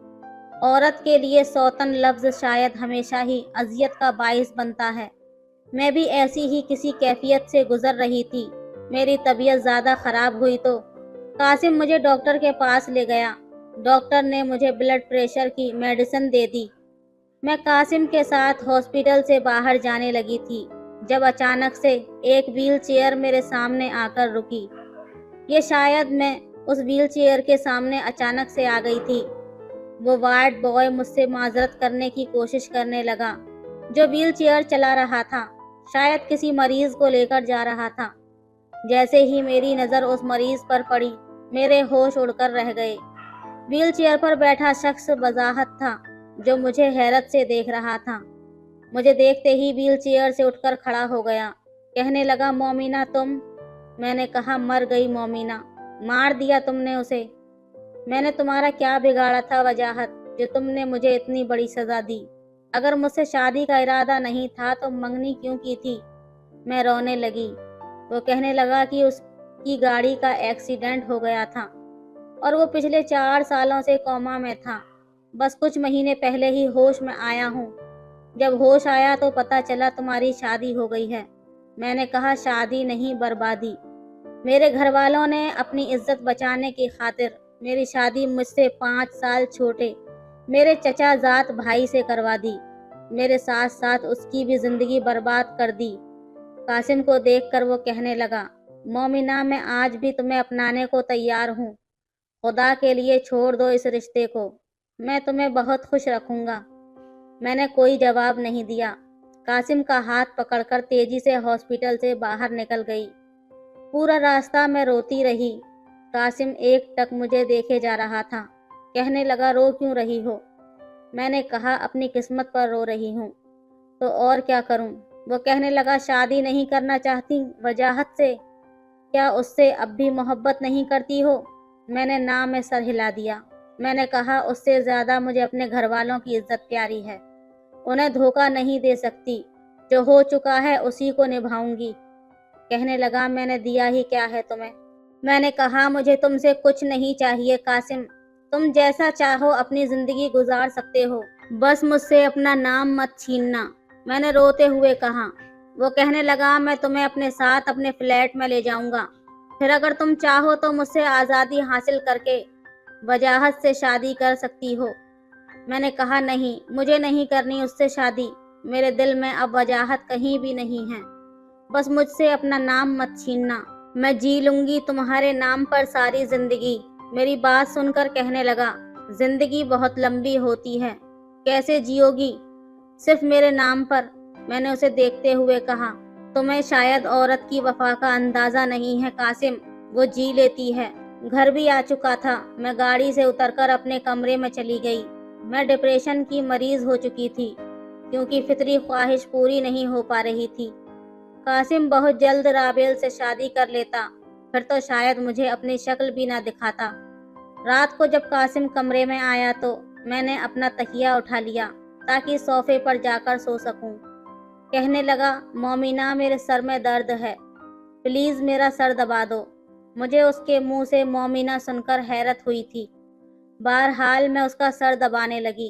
عورت کے لیے سوتن لفظ شاید ہمیشہ ہی اذیت کا باعث بنتا ہے۔ میں بھی ایسی ہی کسی کیفیت سے گزر رہی تھی۔ میری طبیعت زیادہ خراب ہوئی تو قاسم مجھے ڈاکٹر کے پاس لے گیا۔ ڈاکٹر نے مجھے بلڈ پریشر کی میڈیسن دے دی۔ میں قاسم کے ساتھ ہاسپٹل سے باہر جانے لگی تھی جب اچانک سے ایک ویل چیئر میرے سامنے آ کر رکی۔ یہ شاید میں اس ویل چیئر کے سامنے اچانک سے آ گئی تھی۔ وہ وارڈ بوائے مجھ سے معذرت کرنے کی کوشش کرنے لگا جو ویل چیئر چلا رہا تھا، شاید کسی مریض کو لے کر جا رہا تھا۔ جیسے ہی میری نظر اس مریض پر پڑی میرے ہوش اڑ کر رہ گئے۔ ویل چیئر پر بیٹھا شخص وضاحت تھا جو مجھے حیرت سے دیکھ رہا تھا۔ مجھے دیکھتے ہی ویل چیئر سے اٹھ کر کھڑا ہو گیا۔ کہنے لگا مومنہ تم؟ میں نے کہا مر گئی مومنہ، مار دیا تم نے اسے۔ میں نے تمہارا کیا بگاڑا تھا وجاہت جو تم نے مجھے اتنی بڑی سزا دی؟ اگر مجھ سے شادی کا ارادہ نہیں تھا تو منگنی کیوں کی تھی؟ मैं रोने लगी। वो कहने लगा कि उसकी गाड़ी का एक्सीडेंट हो गया था और वो पिछले 4 सालों से कोमा में था। बस कुछ महीने पहले ही होश में आया हूँ। जब होश आया तो पता चला तुम्हारी शादी हो गई है। मैंने कहा शादी नहीं, बर्बादी। मेरे घर वालों ने अपनी इज्जत बचाने की खातिर मेरी शादी मुझसे 5 साल छोटे मेरे चचाजाद भाई से करवा दी। मेरे साथ साथ उसकी भी जिंदगी बर्बाद कर दी। कासिम को देखकर वो कहने लगा, मोमिना मैं आज भी तुम्हें अपनाने को तैयार हूँ। खुदा के लिए छोड़ दो इस रिश्ते को, मैं तुम्हें बहुत खुश रखूंगा। मैंने कोई जवाब नहीं दिया। कासिम का हाथ पकड़कर तेजी से हॉस्पिटल से बाहर निकल गई। पूरा रास्ता मैं रोती रही। कासिम एकटक मुझे देखे जा रहा था। कहने लगा, रो क्यों रही हो? मैंने कहा, अपनी किस्मत पर रो रही हूँ। तो और क्या करूँ? वो कहने लगा, शादी नहीं करना चाहती वजाहत से? क्या उससे अब भी मोहब्बत नहीं करती हो? मैंने ना में सर हिला दिया। मैंने कहा, उससे ज़्यादा मुझे अपने घर वालों की इज्जत प्यारी है। उन्हें धोखा नहीं दे सकती। जो हो चुका है उसी को निभाऊंगी। कहने लगा, मैंने दिया ही क्या है तुम्हें? मैंने कहा, मुझे तुमसे कुछ नहीं चाहिए कासिम। तुम जैसा चाहो अपनी जिंदगी गुजार सकते हो, बस मुझसे अपना नाम मत छीनना। मैंने रोते हुए कहा। वो कहने लगा, मैं तुम्हें अपने साथ अपने फ्लैट में ले जाऊंगा। फिर अगर तुम चाहो तो मुझसे आज़ादी हासिल करके वजाहत से शादी कर सकती हो। मैंने कहा, नहीं, मुझे नहीं करनी उससे शादी। मेरे दिल में अब वजाहत कहीं भी नहीं है। बस मुझसे अपना नाम मत छीनना। मैं जी लूंगी तुम्हारे नाम पर सारी जिंदगी। मेरी बात सुनकर कहने लगा, जिंदगी बहुत लंबी होती है, कैसे जियोगी? सिर्फ मेरे नाम पर। मैंने उसे देखते हुए कहा, तुम्हें शायद औरत की वफा का अंदाजा नहीं है कासिम, वो जी लेती है। घर भी आ चुका था। मैं गाड़ी से उतरकर अपने कमरे में चली गई। मैं डिप्रेशन की मरीज हो चुकी थी, क्योंकि फितरी ख्वाहिश पूरी नहीं हो पा रही थी। कासिम बहुत जल्द राबेल से शादी कर लेता, फिर तो शायद मुझे अपनी शक्ल भी ना दिखाता। रात को जब कासिम कमरे में आया तो मैंने अपना तकिया उठा लिया ताकि सोफे पर जाकर सो सकूं। कहने लगा, मोमिना मेरे सर में दर्द है, प्लीज़ मेरा सर दबा दो। मुझे उसके मुंह से मोमिना सुनकर हैरत हुई थी। बहरहाल मैं उसका सर दबाने लगी।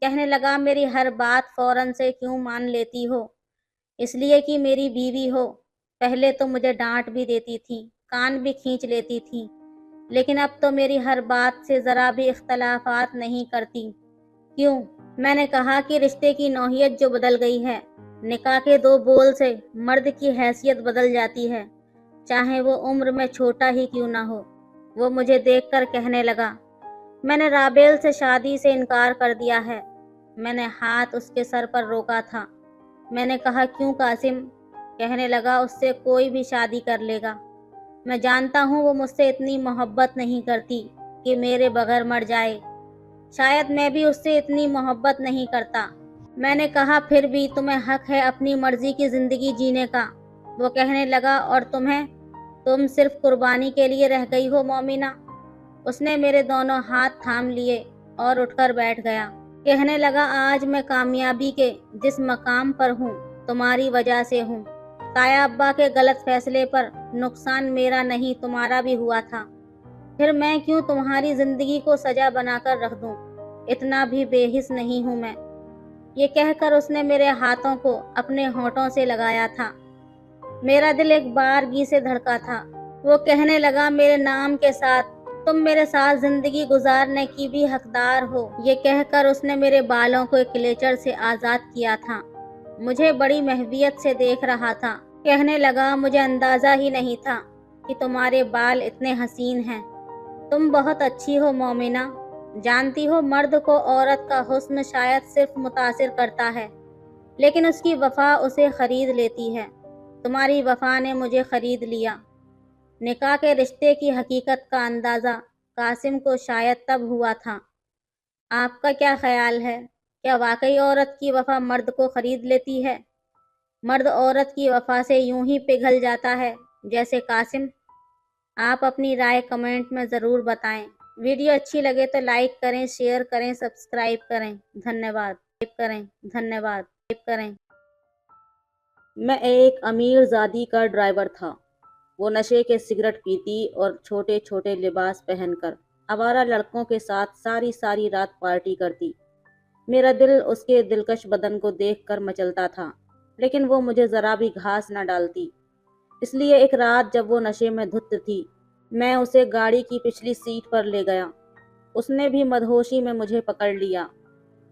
कहने लगा, मेरी हर बात फौरन से क्यों मान लेती हो? इसलिए कि मेरी बीवी हो। पहले तो मुझे डांट भी देती थी, कान भी खींच लेती थी, लेकिन अब तो मेरी हर बात से ज़रा भी इख्तलाफात नहीं करती। क्यों? मैंने कहा कि रिश्ते की नौहियत जो बदल गई है, निकाह के 2 बोल से मर्द की हैसियत बदल जाती है, चाहे वो उम्र में छोटा ही क्यों ना हो। वो मुझे देखकर कहने लगा, मैंने राबेल से शादी से इनकार कर दिया है। मैंने हाथ उसके सर पर रोका था। मैंने कहा, क्यों कासिम? कहने लगा, उससे कोई भी शादी कर लेगा। मैं जानता हूँ वो मुझसे इतनी मोहब्बत नहीं करती कि मेरे बगैर मर जाए। शायद मैं भी उससे इतनी मोहब्बत नहीं करता। मैंने कहा, फिर भी तुम्हें हक है अपनी मर्जी की ज़िंदगी जीने का। वो कहने लगा, और तुम्हें? तुम सिर्फ कुर्बानी के लिए रह गई हो मोमिना। उसने मेरे दोनों हाथ थाम लिए और उठकर बैठ गया। कहने लगा, आज मैं कामयाबी के जिस मकाम पर हूँ तुम्हारी वजह से हूँ। ताया अब्बा के गलत फैसले पर नुकसान मेरा नहीं तुम्हारा भी हुआ था। फिर मैं क्यों तुम्हारी जिंदगी को सजा बनाकर रख दूं? इतना भी बेहिस नहीं हूँ मैं। ये कहकर उसने मेरे हाथों को अपने होंठों से लगाया था। मेरा दिल एक बारगी से धड़का था। वो कहने लगा, मेरे नाम के साथ तुम मेरे साथ जिंदगी गुजारने की भी हकदार हो। ये कहकर उसने मेरे बालों को एक क्लेचर से आज़ाद किया था। मुझे बड़ी महवियत से देख रहा था। कहने लगा, मुझे अंदाज़ा ही नहीं था कि तुम्हारे बाल इतने हसीन हैं। तुम बहुत अच्छी हो मोमिना। जानती हो, मर्द को औरत का हुस्न शायद सिर्फ मुतासिर करता है, लेकिन उसकी वफा उसे खरीद लेती है। तुम्हारी वफा ने मुझे खरीद लिया। निकाह के रिश्ते की हकीकत का अंदाज़ा कासिम को शायद तब हुआ था। आपका क्या ख्याल है? क्या वाकई औरत की वफा मर्द को खरीद लेती है? मर्द औरत की वफा से यूं ही पिघल जाता है जैसे कासिम? आप अपनी राय कमेंट में ज़रूर बताएं। वीडियो अच्छी लगे तो लाइक करें, शेयर करें, सब्सक्राइब करें। धन्यवाद। मैं एक अमीर ज़ादी का ड्राइवर था। वो नशे के सिगरेट पीती और छोटे छोटे लिबास पहनकर आवारा लड़कों के साथ सारी सारी रात पार्टी करती। मेरा दिल उसके दिलकश बदन को देखकर मचलता था, लेकिन वो मुझे ज़रा भी घास न डालती। इसलिए एक रात जब वो नशे में धुत थी, मैं उसे गाड़ी की पिछली सीट पर ले गया। उसने भी मदहोशी में मुझे पकड़ लिया।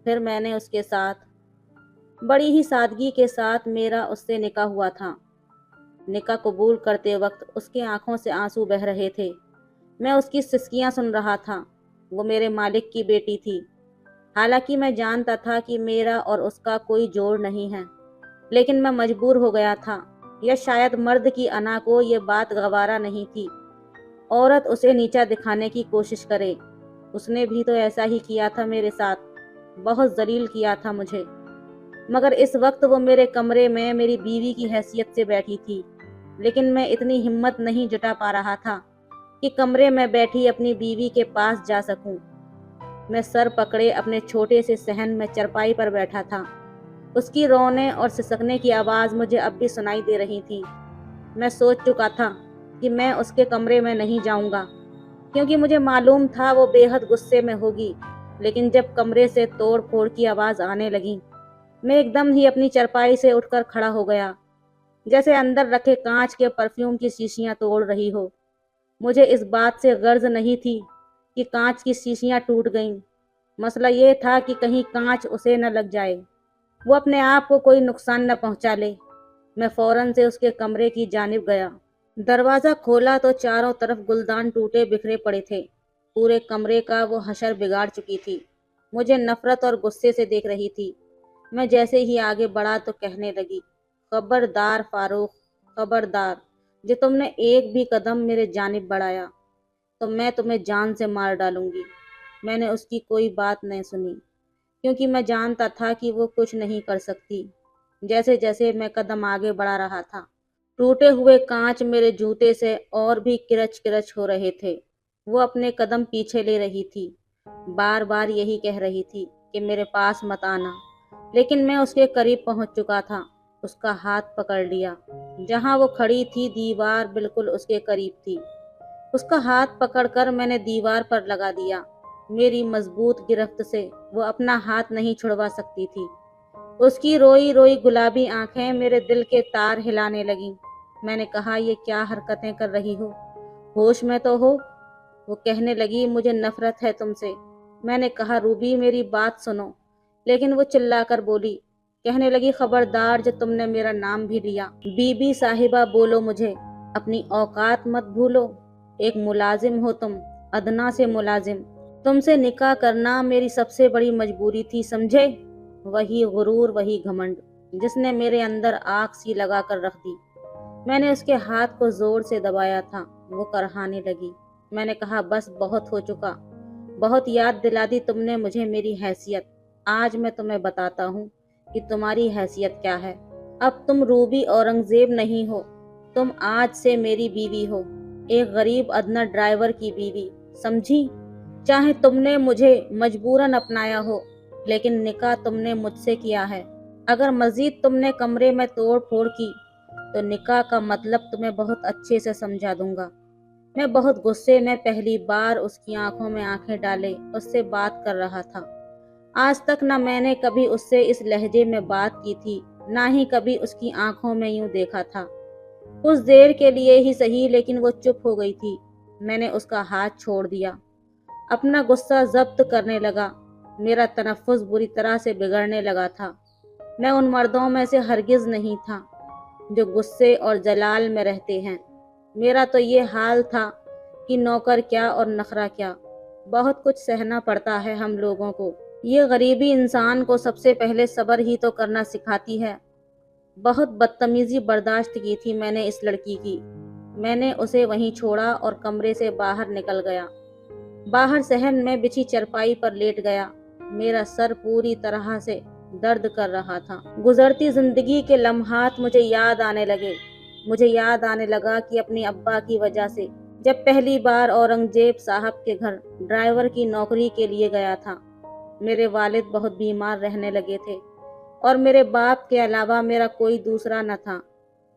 फिर मैंने उसके साथ बड़ी ही सादगी के साथ मेरा उससे निकाह हुआ था। निकाह कबूल करते वक्त उसकी आंखों से आंसू बह रहे थे। मैं उसकी सिसकियां सुन रहा था। वो मेरे मालिक की बेटी थी। हालांकि मैं जानता था कि मेरा और उसका कोई जोड़ नहीं है, लेकिन मैं मजबूर हो गया था, या शायद मर्द की अना को ये बात गवारा नहीं थी औरत उसे नीचा दिखाने की कोशिश करे। उसने भी तो ऐसा ही किया था मेरे साथ, बहुत जलील किया था मुझे। मगर इस वक्त वो मेरे कमरे में मेरी बीवी की हैसियत से बैठी थी, लेकिन मैं इतनी हिम्मत नहीं जुटा पा रहा था कि कमरे में बैठी अपनी बीवी के पास जा सकूं। मैं सर पकड़े अपने छोटे से सहन में चरपाई पर बैठा था। उसकी रोने और सिसकने की आवाज़ मुझे अब भी सुनाई दे रही थी। मैं सोच चुका था कि मैं उसके कमरे में नहीं जाऊंगा, क्योंकि मुझे मालूम था वो बेहद गुस्से में होगी। लेकिन जब कमरे से तोड़ फोड़ की आवाज़ आने लगी, मैं एकदम ही अपनी चरपाई से उठकर खड़ा हो गया, जैसे अंदर रखे कांच के परफ्यूम की शीशियां तोड़ रही हो। मुझे इस बात से गर्ज नहीं थी कि कांच की शीशियां टूट गईं। मसला ये था कि कहीं कांच उसे न लग जाए, वो अपने आप को कोई नुकसान न पहुंचा ले। मैं फौरन से उसके कमरे की जानिब गया। दरवाज़ा खोला तो चारों तरफ गुलदान टूटे बिखरे पड़े थे। पूरे कमरे का वो हशर बिगाड़ चुकी थी। मुझे नफरत और गुस्से से देख रही थी। मैं जैसे ही आगे बढ़ा तो कहने लगी, खबरदार फारूक, खबरदार, जो तुमने एक भी कदम मेरे जानिब बढ़ाया तो मैं तुम्हें जान से मार डालूंगी। मैंने उसकी कोई बात नहीं सुनी, क्योंकि मैं जानता था कि वो कुछ नहीं कर सकती। जैसे जैसे मैं कदम आगे बढ़ा रहा था, टूटे हुए कांच मेरे जूते से और भी किरच किरच हो रहे थे। वो अपने कदम पीछे ले रही थी, बार बार यही कह रही थी कि मेरे पास मत आना। लेकिन मैं उसके करीब पहुंच चुका था। उसका हाथ पकड़ लिया। जहां वो खड़ी थी दीवार बिल्कुल उसके करीब थी। उसका हाथ पकड़कर मैंने दीवार पर लगा दिया। मेरी मजबूत गिरफ्त से वो अपना हाथ नहीं छुड़वा सकती थी। उसकी रोई रोई गुलाबी आंखें मेरे दिल के तार हिलाने लगीं। मैंने कहा, ये क्या हरकतें कर रही हो, होश में तो हो। वो कहने लगी, मुझे नफरत है तुमसे। मैंने कहा, रूबी मेरी बात सुनो। लेकिन वो चिल्लाकर बोली, कहने लगी, खबरदार जो तुमने मेरा नाम भी लिया। बीबी साहिबा बोलो मुझे, अपनी औकात मत भूलो। एक मुलाजिम हो तुम, अदना से मुलाजिम। तुमसे निकाह करना मेरी सबसे बड़ी मजबूरी थी, समझे। वही गुरूर, वही घमंड, जिसने मेरे अंदर आग सी लगा कर रख दी। मैंने उसके हाथ को जोर से दबाया था। वो करहाने लगी। मैंने कहा, बस बहुत हो चुका। बहुत याद दिला दी तुमने मुझे मेरी हैसियत। आज मैं तुम्हें बताता हूँ कि तुम्हारी हैसियत क्या है। अब तुम रूबी औरंगजेब नहीं हो, तुम आज से मेरी बीवी हो, एक गरीब अदना ड्राइवर की बीवी, समझी। चाहे तुमने मुझे मजबूरन अपनाया हो, लेकिन निकाह तुमने मुझसे किया है। अगर मजीद तुमने कमरे में तोड़ फोड़ की तो निकाह का मतलब तुम्हें बहुत अच्छे से समझा दूंगा। मैं बहुत गुस्से में पहली बार उसकी आंखों में आंखें डाले उससे बात कर रहा था। आज तक न मैंने कभी उससे इस लहजे में बात की थी, ना ही कभी उसकी आंखों में यूं देखा था। कुछ देर के लिए ही सही, लेकिन वो चुप हो गई थी। मैंने उसका हाथ छोड़ दिया, अपना गुस्सा जब्त करने लगा। मेरा तनफ्फुस बुरी तरह से बिगड़ने लगा था। मैं उन मर्दों में से हरगिज नहीं था जो गुस्से और जलाल में रहते हैं। मेरा तो ये हाल था कि नौकर क्या और नखरा क्या, बहुत कुछ सहना पड़ता है हम लोगों को। ये गरीबी इंसान को सबसे पहले सब्र ही तो करना सिखाती है। बहुत बदतमीजी बर्दाश्त की थी मैंने इस लड़की की। मैंने उसे वहीं छोड़ा और कमरे से बाहर निकल गया। बाहर सहन में बिछी चरपाई पर लेट गया। मेरा सर पूरी तरह से दर्द कर रहा था। गुजरती जिंदगी के लम्हात मुझे याद आने लगे। मुझे याद आने लगा कि अपनी अब्बा की वजह से जब पहली बार औरंगजेब साहब के घर ड्राइवर की नौकरी के लिए गया था, मेरे वालिद बहुत बीमार रहने लगे थे। اور میرے باپ کے علاوہ میرا کوئی دوسرا نہ تھا۔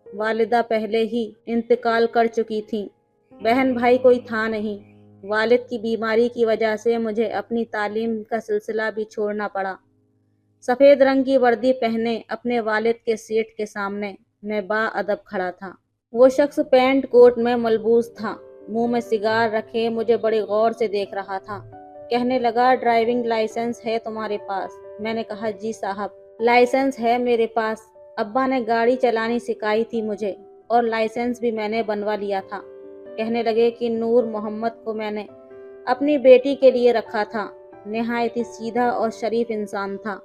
والدہ پہلے ہی انتقال کر چکی تھیں، بہن بھائی کوئی تھا نہیں۔ والد کی بیماری کی وجہ سے مجھے اپنی تعلیم کا سلسلہ بھی چھوڑنا پڑا۔ سفید رنگ کی وردی پہنے اپنے والد کے سیٹ کے سامنے میں با ادب کھڑا تھا۔ وہ شخص پینٹ کوٹ میں ملبوس تھا، منہ میں سگار رکھے مجھے بڑے غور سے دیکھ رہا تھا۔ کہنے لگا، ڈرائیونگ لائسنس ہے تمہارے پاس؟ میں نے کہا، جی صاحب، لائسنس ہے میرے پاس۔ ابا نے گاڑی چلانی سکھائی تھی مجھے، اور لائسنس بھی میں نے بنوا لیا تھا۔ کہنے لگے کہ نور محمد کو میں نے اپنی بیٹی کے لیے رکھا تھا، نہایت ہی سیدھا اور شریف انسان تھا،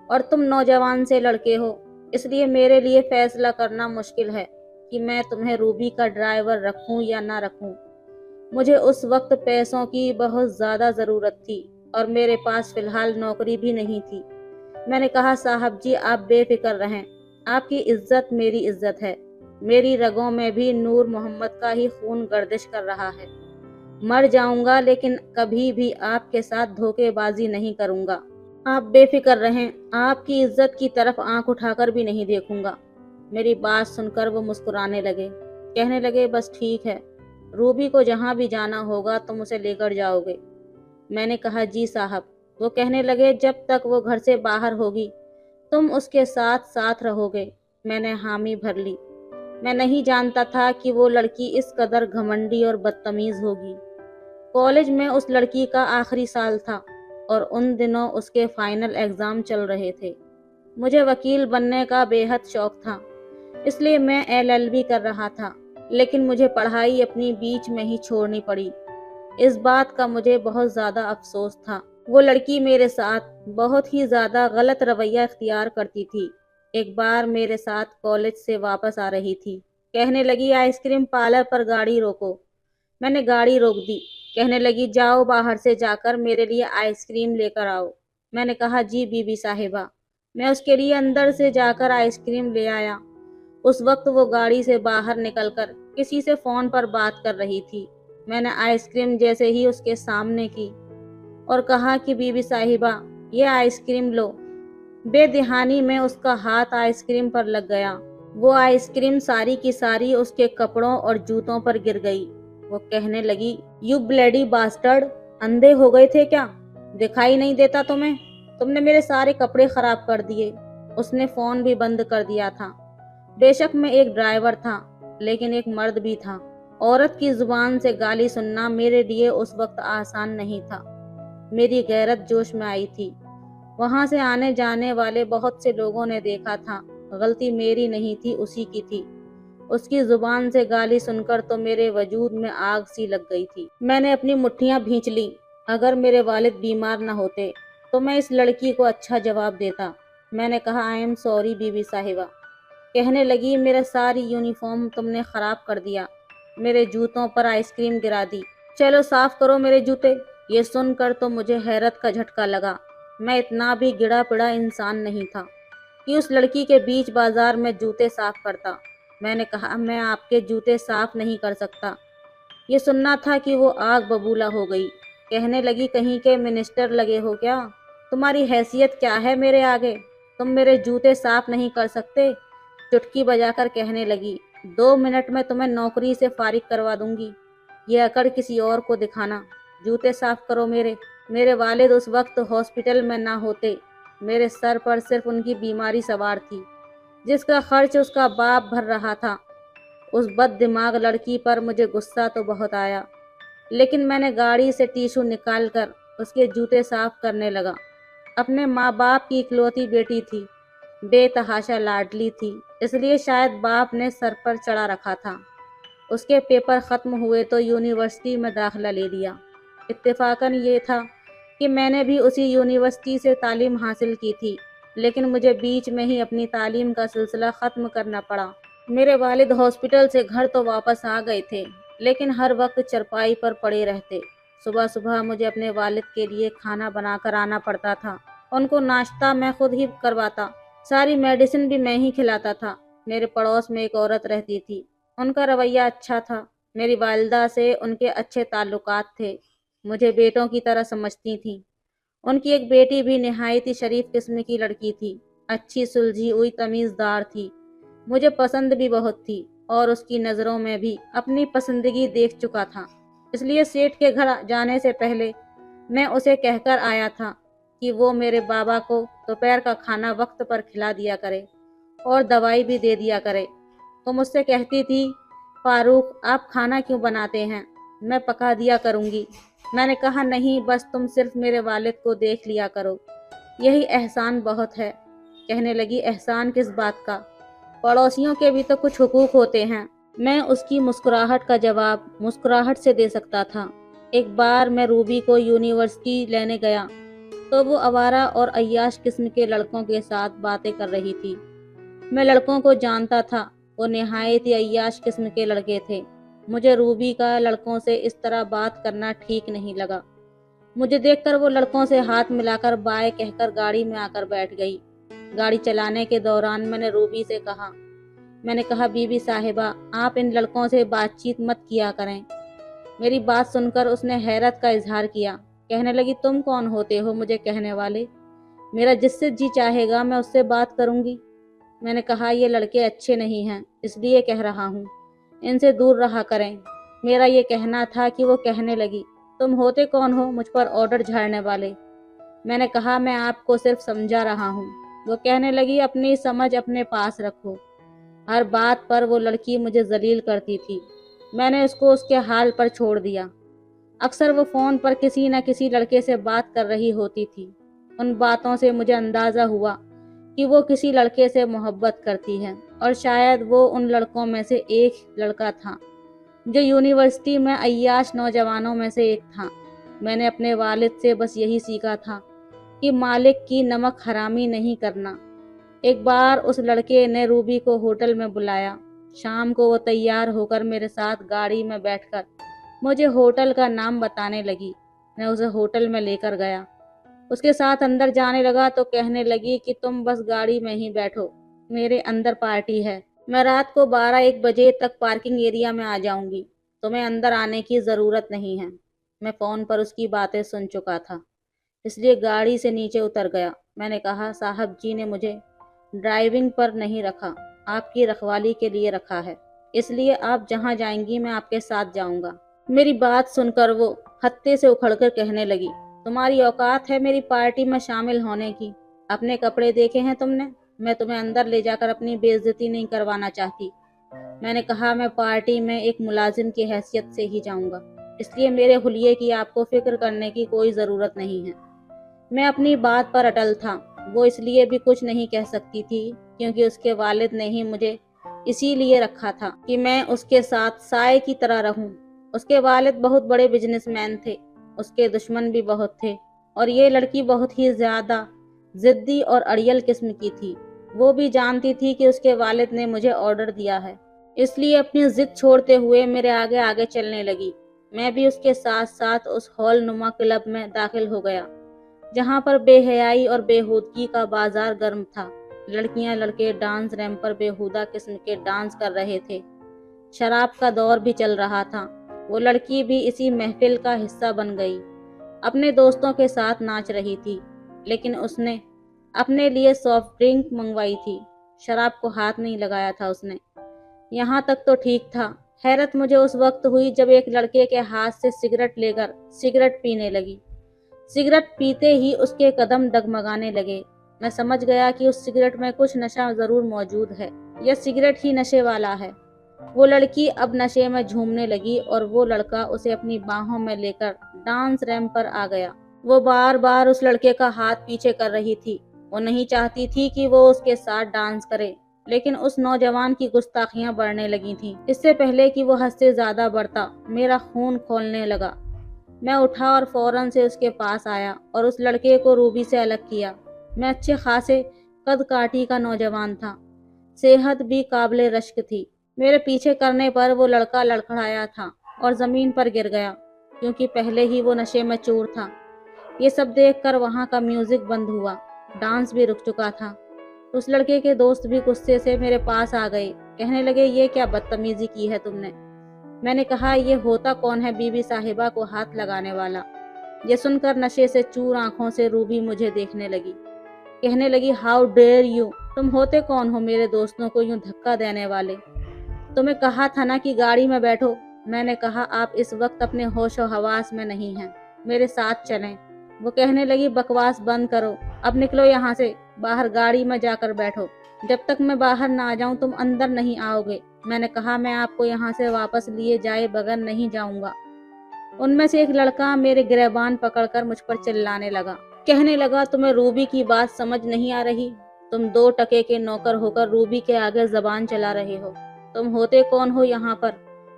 اور تم نوجوان سے لڑکے ہو، اس لیے میرے لیے فیصلہ کرنا مشکل ہے کہ میں تمہیں روبی کا ڈرائیور رکھوں یا نہ رکھوں۔ مجھے اس وقت پیسوں کی بہت زیادہ ضرورت تھی، اور میرے پاس فی الحال نوکری بھی نہیں تھی۔ میں نے کہا، صاحب جی آپ بے فکر رہیں، آپ کی عزت میری عزت ہے، میری رگوں میں بھی نور محمد کا ہی خون گردش کر رہا ہے۔ مر جاؤں گا لیکن کبھی بھی آپ کے ساتھ دھوکے بازی نہیں کروں گا۔ آپ بے فکر رہیں، آپ کی عزت کی طرف آنکھ اٹھا کر بھی نہیں دیکھوں گا۔ میری بات سن کر وہ مسکرانے لگے، کہنے لگے، بس ٹھیک ہے، روبی کو جہاں بھی جانا ہوگا تم اسے لے کر جاؤ گے۔ میں نے کہا، جی صاحب۔ وہ کہنے لگے، جب تک وہ گھر سے باہر ہوگی تم اس کے ساتھ ساتھ رہو گے۔ میں نے حامی بھر لی۔ میں نہیں جانتا تھا کہ وہ لڑکی اس قدر گھمنڈی اور بدتمیز ہوگی۔ کالج میں اس لڑکی کا آخری سال تھا، اور ان دنوں اس کے فائنل ایگزام چل رہے تھے۔ مجھے وکیل بننے کا بے حد شوق تھا، اس لیے میں LLB کر رہا تھا، لیکن مجھے پڑھائی اپنی بیچ میں ہی چھوڑنی پڑی۔ اس بات کا مجھے بہت زیادہ افسوس تھا۔ وہ لڑکی میرے ساتھ بہت ہی زیادہ غلط رویہ اختیار کرتی تھی۔ ایک بار میرے ساتھ کالج سے واپس آ رہی تھی، کہنے لگی، آئس کریم پارلر پر گاڑی روکو۔ میں نے گاڑی روک دی۔ کہنے لگی، جاؤ باہر سے جا کر میرے لیے آئس کریم لے کر آؤ۔ میں نے کہا، جی بی بی صاحبہ۔ میں اس کے لیے اندر سے جا کر آئس کریم لے آیا۔ اس وقت وہ گاڑی سے باہر نکل کر کسی سے فون پر بات کر رہی تھی۔ میں نے آئس کریم جیسے ہی اس کے سامنے کی اور کہا کہ بی بی صاحبہ یہ آئس کریم لو، بے دہانی میں اس کا ہاتھ آئس کریم پر لگ گیا۔ وہ آئس کریم ساری کی ساری اس کے کپڑوں اور جوتوں پر گر گئی۔ وہ کہنے لگی، یو بلیڈی باسٹرڈ، اندھے ہو گئے تھے کیا؟ دکھائی نہیں دیتا تمہیں؟ تم نے میرے سارے کپڑے خراب کر دیے۔ اس نے فون بھی بند کر دیا تھا۔ بے شک میں ایک ڈرائیور تھا، لیکن ایک مرد بھی تھا۔ عورت کی زبان سے گالی سننا میرے لیے اس وقت آسان نہیں تھا۔ میری غیرت جوش میں آئی تھی۔ وہاں سے آنے جانے والے بہت سے لوگوں نے دیکھا تھا، غلطی میری نہیں تھی، اسی کی تھی۔ اس کی زبان سے گالی سن کر تو میرے وجود میں آگ سی لگ گئی تھی۔ میں نے اپنی مٹھیاں بھینچ لیں۔ اگر میرے والد بیمار نہ ہوتے تو میں اس لڑکی کو اچھا جواب دیتا۔ میں نے کہا، آئی ایم سوری بی بی صاحبہ۔ کہنے لگی، میرا ساری یونیفارم تم نے خراب کر دیا، میرے جوتوں پر آئس کریم گرا دی، چلو صاف کرو میرے جوتے۔ یہ سن کر تو مجھے حیرت کا جھٹکا لگا۔ میں اتنا بھی گڑا پڑا انسان نہیں تھا کہ اس لڑکی کے بیچ بازار میں جوتے صاف کرتا۔ میں نے کہا، میں آپ کے جوتے صاف نہیں کر سکتا۔ یہ سننا تھا کہ وہ آگ ببولا ہو گئی۔ کہنے لگی، کہیں کے منسٹر لگے ہو کیا؟ تمہاری حیثیت کیا ہے میرے آگے؟ تم میرے جوتے صاف نہیں کر سکتے؟ چٹکی بجا کر کہنے لگی، 2 منٹ میں تمہیں نوکری سے فارغ کروا دوں گی، یہ اکڑ کسی اور کو دکھانا۔ جوتے صاف کرو میرے۔ میرے والد اس وقت ہاسپٹل میں نہ ہوتے، میرے سر پر صرف ان کی بیماری سوار تھی، جس کا خرچ اس کا باپ بھر رہا تھا۔ اس بد دماغ لڑکی پر مجھے غصہ تو بہت آیا، لیکن میں نے گاڑی سے ٹیشو نکال کر اس کے جوتے صاف کرنے لگا۔ اپنے ماں باپ کی اکلوتی بیٹی تھی، بے تحاشا لاڈلی تھی، اس لیے شاید باپ نے سر پر چڑھا رکھا تھا۔ اس کے پیپر ختم ہوئے تو یونیورسٹی میں داخلہ لے لیا۔ اتفاقاً یہ تھا کہ میں نے بھی اسی یونیورسٹی سے تعلیم حاصل کی تھی، لیکن مجھے بیچ میں ہی اپنی تعلیم کا سلسلہ ختم کرنا پڑا۔ میرے والد ہاسپٹل سے گھر تو واپس آ گئے تھے، لیکن ہر وقت چرپائی پر پڑے رہتے۔ صبح صبح مجھے اپنے والد کے لیے کھانا بنا کر آنا پڑتا تھا۔ ان کو ناشتہ میں خود ہی کرواتا، ساری میڈیسن بھی میں ہی کھلاتا تھا۔ میرے پڑوس میں ایک عورت رہتی تھی، ان کا رویہ اچھا تھا، میری والدہ سے ان کے اچھے تعلقات تھے، مجھے بیٹوں کی طرح سمجھتی تھیں۔ ان کی ایک بیٹی بھی نہایت ہی شریف قسم کی لڑکی تھی، अच्छी सुलझी हुई तमीज़दार थी, मुझे पसंद भी बहुत थी और उसकी नज़रों में भी अपनी पसंदगी देख चुका था। इसलिए सेठ के घर जाने से पहले मैं उसे कहकर आया था कि वो मेरे बाबा को दोपहर का खाना वक्त पर खिला दिया करे और दवाई भी दे दिया करे। तो मुझसे कहती थी, फारूक आप खाना क्यों बनाते हैं, मैं पका दिया करूँगी। मैंने कहा नहीं, बस तुम सिर्फ मेरे वालिद को देख लिया करो, यही एहसान बहुत है। कहने लगी, एहसान किस बात का, पड़ोसियों के भी तो कुछ हुकूक होते हैं। मैं उसकी मुस्कुराहट का जवाब मुस्कुराहट से दे सकता था। एक बार मैं रूबी को यूनिवर्सिटी लेने गया तो वो आवारा और अय्याश किस्म के लड़कों के साथ बातें कर रही थी। मैं लड़कों को जानता था, वो निहायत ही अय्याश किस्म के लड़के थे। मुझे रूबी का लड़कों से इस तरह बात करना ठीक नहीं लगा। मुझे देखकर वो लड़कों से हाथ मिलाकर बाय कहकर गाड़ी में आकर बैठ गई। गाड़ी चलाने के दौरान मैंने रूबी से कहा, बीबी साहिबा आप इन लड़कों से बातचीत मत किया करें। मेरी बात सुनकर उसने हैरत का इजहार किया। कहने लगी, तुम कौन होते हो मुझे कहने वाले, मेरा जिससे जी चाहेगा मैं उससे बात करूंगी। मैंने कहा, ये लड़के अच्छे नहीं हैं इसलिए कह रहा हूँ, इनसे दूर रहा करें। मेरा ये कहना था कि वो कहने लगी, तुम होते कौन हो मुझ पर ऑर्डर झाड़ने वाले। मैंने कहा, मैं आपको सिर्फ समझा रहा हूँ। वो कहने लगी, अपनी समझ अपने पास रखो। हर बात पर वो लड़की मुझे जलील करती थी। मैंने उसको उसके हाल पर छोड़ दिया। अक्सर वो फ़ोन पर किसी न किसी लड़के से बात कर रही होती थी। उन बातों से मुझे अंदाज़ा हुआ कि वो किसी लड़के से मोहब्बत करती है और शायद वो उन लड़कों में से एक लड़का था जो यूनिवर्सिटी में अय्याश नौजवानों में से एक था। मैंने अपने वालिद से बस यही सीखा था कि मालिक की नमक हरामी नहीं करना। एक बार उस लड़के ने रूबी को होटल में बुलाया। शाम को वो तैयार होकर मेरे साथ गाड़ी में बैठकर मुझे होटल का नाम बताने लगी। मैं उसे होटल में लेकर गया। उसके साथ अंदर जाने लगा तो कहने लगी कि तुम बस गाड़ी में ही बैठो, मेरे अंदर पार्टी है। मैं रात को 12-1 बजे तक पार्किंग एरिया में आ जाऊंगी, तुम्हें अंदर आने की ज़रूरत नहीं है। मैं फ़ोन पर उसकी बातें सुन चुका था, इसलिए गाड़ी से नीचे उतर गया। मैंने कहा, साहब जी ने मुझे ड्राइविंग पर नहीं रखा, आपकी रखवाली के लिए रखा है, इसलिए आप जहाँ जाएंगी मैं आपके साथ जाऊंगा। मेरी बात सुनकर वो हत्थे से उखड़कर कहने लगी, तुम्हारी औकात है मेरी पार्टी में शामिल होने की, अपने कपड़े देखे हैं तुमने, मैं तुम्हें अंदर ले जाकर अपनी बेइज्जती नहीं करवाना चाहती। मैंने कहा, मैं पार्टी में एक मुलाजिम की हैसियत से ही जाऊंगा, इसलिए मेरे हुलिये की आपको फिक्र करने की कोई ज़रूरत नहीं है। मैं अपनी बात पर अटल था। वो इसलिए भी कुछ नहीं कह सकती थी क्योंकि उसके वालिद ने ही मुझे इसीलिए रखा था कि मैं उसके साथ साए की तरह रहूं। उसके वालिद बहुत बड़े बिजनेसमैन थे, उसके दुश्मन भी बहुत थे और ये लड़की बहुत ही ज़्यादा ज़िद्दी और अड़ियल किस्म की थी। वो भी जानती थी कि उसके वालिद ने मुझे ऑर्डर दिया है, इसलिए अपनी ज़िद छोड़ते हुए मेरे आगे आगे चलने लगी। मैं भी उसके साथ साथ उस हॉल नुमा क्लब में दाखिल हो गया जहाँ पर बेहयाई और बेहूदगी का बाजार गर्म था। लड़कियां लड़के डांस रैंप पर बेहुदा किस्म के डांस कर रहे थे। शराब का दौर भी चल रहा था। वो लड़की भी इसी महफिल का हिस्सा बन गई, अपने दोस्तों के साथ नाच रही थी, लेकिन उसने अपने लिए सॉफ्ट ड्रिंक मंगवाई थी, शराब को हाथ नहीं लगाया था उसने। यहाँ तक तो ठीक था। हैरत मुझे उस वक्त हुई जब एक लड़के के हाथ से सिगरेट लेकर सिगरेट पीने लगी। सिगरेट पीते ही उसके कदम डगमगाने लगे। मैं समझ गया कि उस सिगरेट में कुछ नशा जरूर मौजूद है, यह सिगरेट ही नशे वाला है। वो लड़की अब नशे में झूमने लगी और वो लड़का उसे अपनी बाहों में लेकर डांस रैंप पर आ गया। वो बार बार उस लड़के का हाथ पीछे कर रही थी। वो नहीं चाहती थी कि वो उसके साथ डांस करे, लेकिन उस नौजवान की गुस्ताखियां बढ़ने लगी थीं। इससे पहले कि वो हद से ज्यादा बढ़ता, मेरा खून खौलने लगा। मैं उठा और फौरन से उसके पास आया और उस लड़के को रूबी से अलग किया। मैं अच्छे खासे कद काठी का नौजवान था, सेहत भी काबिले रश्क थी। मेरे पीछे करने पर वो लड़का लड़खड़ाया था और ज़मीन पर गिर गया, क्योंकि पहले ही वो नशे में चूर था। ये सब देखकर वहाँ का म्यूजिक बंद हुआ, डांस भी रुक चुका था। उस लड़के के दोस्त भी गुस्से से मेरे पास आ गए, कहने लगे, ये क्या बदतमीजी की है तुमने। मैंने कहा, ये होता कौन है बीबी साहिबा को हाथ लगाने वाला। ये सुनकर नशे से चूर आंखों से रूबी मुझे देखने लगी। कहने लगी, हाउ डेयर यू, तुम होते कौन हो मेरे दोस्तों को यूं धक्का देने वाले? तुम्हें कहा था ना कि गाड़ी में बैठो। मैंने कहा, आप इस वक्त अपने होश और हवास में नहीं हैं, मेरे साथ चलें। वो कहने लगी, बकवास बंद करो, अब निकलो यहाँ से, बाहर गाड़ी में जाकर बैठो। जब तक मैं बाहर ना आ जाऊं तुम अंदर नहीं आओगे। मैंने कहा, मैं आपको यहाँ से वापस लिए जाए बगैर नहीं जाऊंगा। उनमें से एक लड़का मेरे गिरबान पकड़कर मुझ पर चिल्लाने लगा, कहने लगा, तुम्हें रूबी की बात समझ नहीं आ रही? तुम 2 टके के नौकर होकर रूबी के आगे जबान चला रहे हो। तुम होते कौन हो यहाँ पर?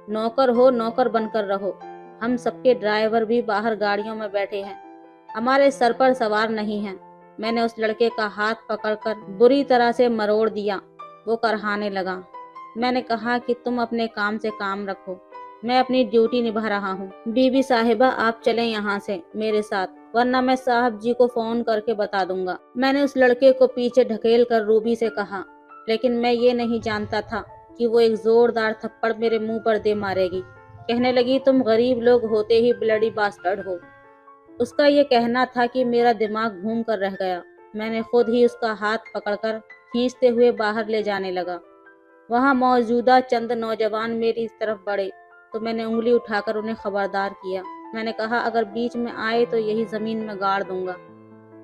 नौकर हो, नौकर बनकर रहो। हम सबके ड्राइवर भी बाहर गाड़ियों में बैठे हैं, हमारे सर पर सवार नहीं हैं। मैंने उस लड़के का हाथ पकड़कर बुरी तरह से मरोड़ दिया। वो करहाने लगा। मैंने कहा कि तुम अपने काम से काम रखो, मैं अपनी ड्यूटी निभा रहा हूँ। बीबी साहिबा, आप चलें यहाँ से मेरे साथ, वरना मैं साहब जी को फोन करके बता दूंगा। मैंने उस लड़के को पीछे ढकेल कर रूबी से कहा, लेकिन मैं ये नहीं जानता था कि वो एक जोरदार थप्पड़ मेरे मुंह पर दे मारेगी। कहने लगी, तुम गरीब लोग होते ही ब्लडी बास्टर्ड हो। उसका ये कहना था कि मेरा दिमाग घूम कर रह गया। मैंने खुद ही उसका हाथ पकड़कर खींचते हुए बाहर ले जाने लगा। वहां मौजूदा चंद नौजवान मेरी तरफ बढ़े तो मैंने उंगली उठाकर उन्हें खबरदार किया। मैंने कहा, अगर बीच में आए तो यही जमीन में गाड़ दूंगा।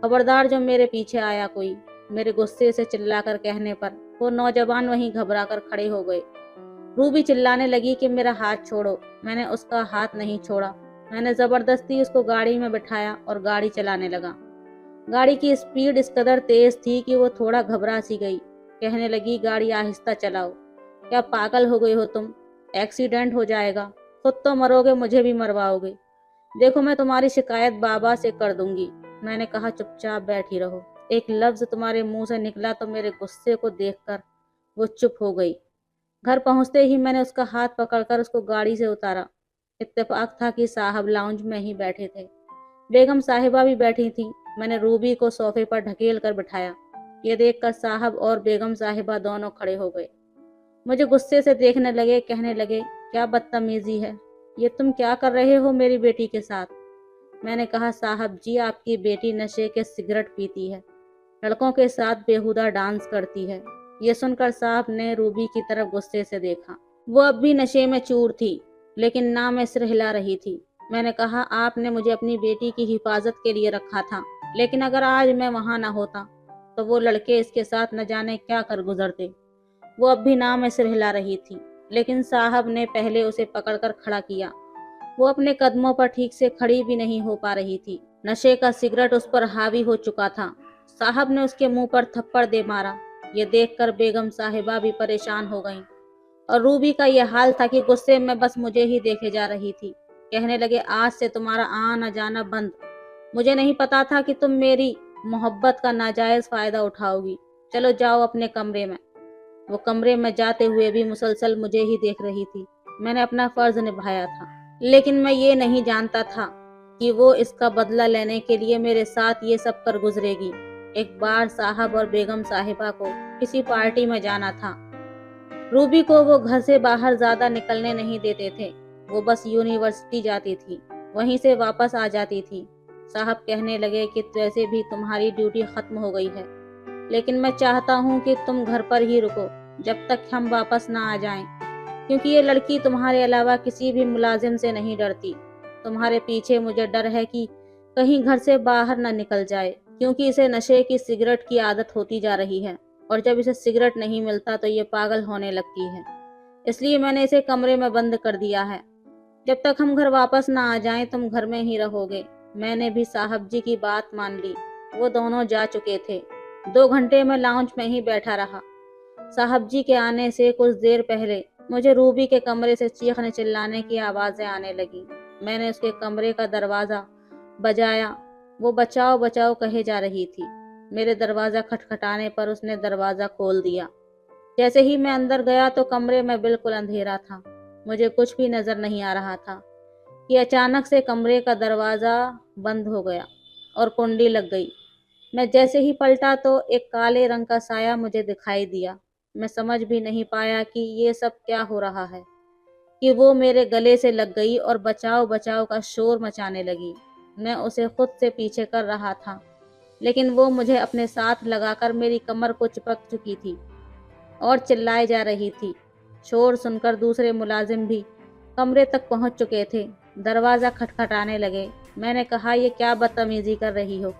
खबरदार जो मेरे पीछे आया कोई। मेरे गुस्से से चिल्लाकर कहने पर वो नौजवान वहीं घबराकर खड़े हो गए। रूबी चिल्लाने लगी कि मेरा हाथ छोड़ो। मैंने उसका हाथ नहीं छोड़ा। मैंने जबरदस्ती उसको गाड़ी में बिठाया और गाड़ी चलाने लगा। गाड़ी की स्पीड इस कदर तेज थी कि वो थोड़ा घबरा सी गई। कहने लगी, गाड़ी आहिस्ता चलाओ। क्या पागल हो गई हो तुम? एक्सीडेंट हो जाएगा, खुद तो मरोगे, मुझे भी मरवाओगे। देखो, मैं तुम्हारी शिकायत बाबा से कर दूंगी। मैंने कहा, चुपचाप बैठी रहो। एक लफ्ज तुम्हारे मुंह से निकला तो मेरे गुस्से को देखकर वो चुप हो गई। घर पहुंचते ही मैंने उसका हाथ पकड़कर उसको गाड़ी से उतारा। इत्तेफाक था कि साहब लाउंज में ही बैठे थे, बेगम साहिबा भी बैठी थी। मैंने रूबी को सोफे पर ढकेल कर बिठाया। ये देखकर साहब और बेगम साहिबा दोनों खड़े हो गए। मुझे गुस्से से देखने लगे। कहने लगे, क्या बदतमीजी है, ये तुम क्या कर रहे हो मेरी बेटी के साथ? मैंने कहा, साहब जी, आपकी बेटी नशे के सिगरेट पीती है, लड़कों के साथ बेहुदा डांस करती है। ये सुनकर साहब ने रूबी की तरफ गुस्से से देखा। वो अब भी नशे में चूर थी, लेकिन ना मैं सिर हिला रही थी। मैंने कहा, आपने मुझे अपनी बेटी की हिफाजत के लिए रखा था, लेकिन अगर आज मैं वहां ना होता तो वो लड़के इसके साथ न जाने क्या कर गुजरते। वो अब भी ना में सिर हिला रही थी, लेकिन साहब ने पहले उसे पकड़कर खड़ा किया। वो अपने कदमों पर ठीक से खड़ी भी नहीं हो पा रही थी। नशे का सिगरेट उस पर हावी हो चुका था। साहब ने उसके मुंह पर थप्पड़ दे मारा। ये देखकर बेगम साहिबा भी परेशान हो गईं और रूबी का ये हाल था कि गुस्से में बस मुझे ही देखे जा रही थी। कहने लगे, आज से तुम्हारा आना जाना बंद। मुझे नहीं पता था कि तुम मेरी मोहब्बत का नाजायज फायदा उठाओगी। चलो जाओ अपने कमरे में। वो कमरे में जाते हुए भी मुसलसल मुझे ही देख रही थी। मैंने अपना फर्ज निभाया था, लेकिन मैं ये नहीं जानता था कि वो इसका बदला लेने के लिए मेरे साथ ये सब कर गुजरेगी। एक बार साहब और बेगम साहिबा को किसी पार्टी में जाना था। रूबी को वो घर से बाहर ज्यादा निकलने नहीं देते थे। वो बस यूनिवर्सिटी जाती थी, वहीं से वापस आ जाती थी। साहब कहने लगे कि वैसे भी तुम्हारी ड्यूटी खत्म हो गई है, लेकिन मैं चाहता हूँ कि तुम घर पर ही रुको जब तक हम वापस ना आ जाएं, क्योंकि ये लड़की तुम्हारे अलावा किसी भी मुलाजिम से नहीं डरती। तुम्हारे पीछे मुझे डर है कि कहीं घर से बाहर ना निकल जाए, क्योंकि इसे नशे की सिगरेट की आदत होती जा रही है और जब इसे सिगरेट नहीं मिलता तो ये पागल होने लगती है। इसलिए मैंने इसे कमरे में बंद कर दिया है। जब तक हम घर वापस ना आ जाएं तुम घर में ही रहोगे। मैंने भी साहब जी की बात मान ली। वो दोनों जा चुके थे। 2 घंटे में लाउंज में ही बैठा रहा। साहब जी के आने से कुछ देर पहले मुझे रूबी के कमरे से चीखने चिल्लाने की आवाजें आने लगी। मैंने उसके कमरे का दरवाजा बजाया। वो बचाओ बचाओ कहे जा रही थी। मेरे दरवाजा खटखटाने पर उसने दरवाजा खोल दिया। जैसे ही मैं अंदर गया तो कमरे में बिल्कुल अंधेरा था। मुझे कुछ भी नजर नहीं आ रहा था कि अचानक से कमरे का दरवाजा बंद हो गया और कुंडी लग गई। मैं जैसे ही पलटा तो एक काले रंग का साया मुझे दिखाई दिया। मैं समझ भी नहीं पाया कि ये सब क्या हो रहा है कि वो मेरे गले से लग गई और बचाओ बचाओ का शोर मचाने लगी। मैं उसे खुद से पीछे कर रहा था, لیکن وہ مجھے اپنے ساتھ لگا کر میری کمر کو چپک چکی تھی اور چلائے جا رہی تھی۔ شور سن کر دوسرے ملازم بھی کمرے تک پہنچ چکے تھے۔ دروازہ کھٹکھٹانے لگے۔ میں نے کہا، یہ کیا بدتمیزی کر رہی ہو؟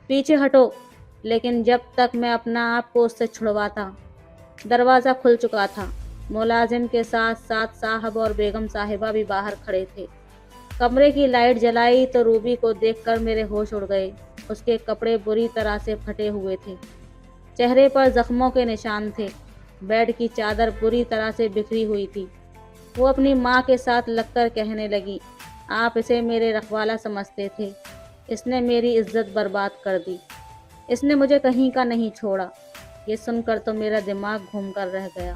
پیچھے ہٹو۔ لیکن جب تک میں اپنا آپ کو اس سے چھڑواتا، دروازہ کھل چکا تھا۔ ملازم کے ساتھ ساتھ صاحب اور بیگم صاحبہ بھی باہر کھڑے تھے۔ کمرے کی لائٹ جلائی تو روبی کو دیکھ کر میرے ہوش اڑ گئے۔ اس کے کپڑے بری طرح سے پھٹے ہوئے تھے، چہرے پر زخموں کے نشان تھے، بیڈ کی چادر بری طرح سے بکھری ہوئی تھی۔ وہ اپنی ماں کے ساتھ لگ کر کہنے لگی، آپ اسے میرے رکھوالا سمجھتے تھے، اس نے میری عزت برباد کر دی، اس نے مجھے کہیں کا نہیں چھوڑا۔ یہ سن کر تو میرا دماغ گھوم کر رہ گیا۔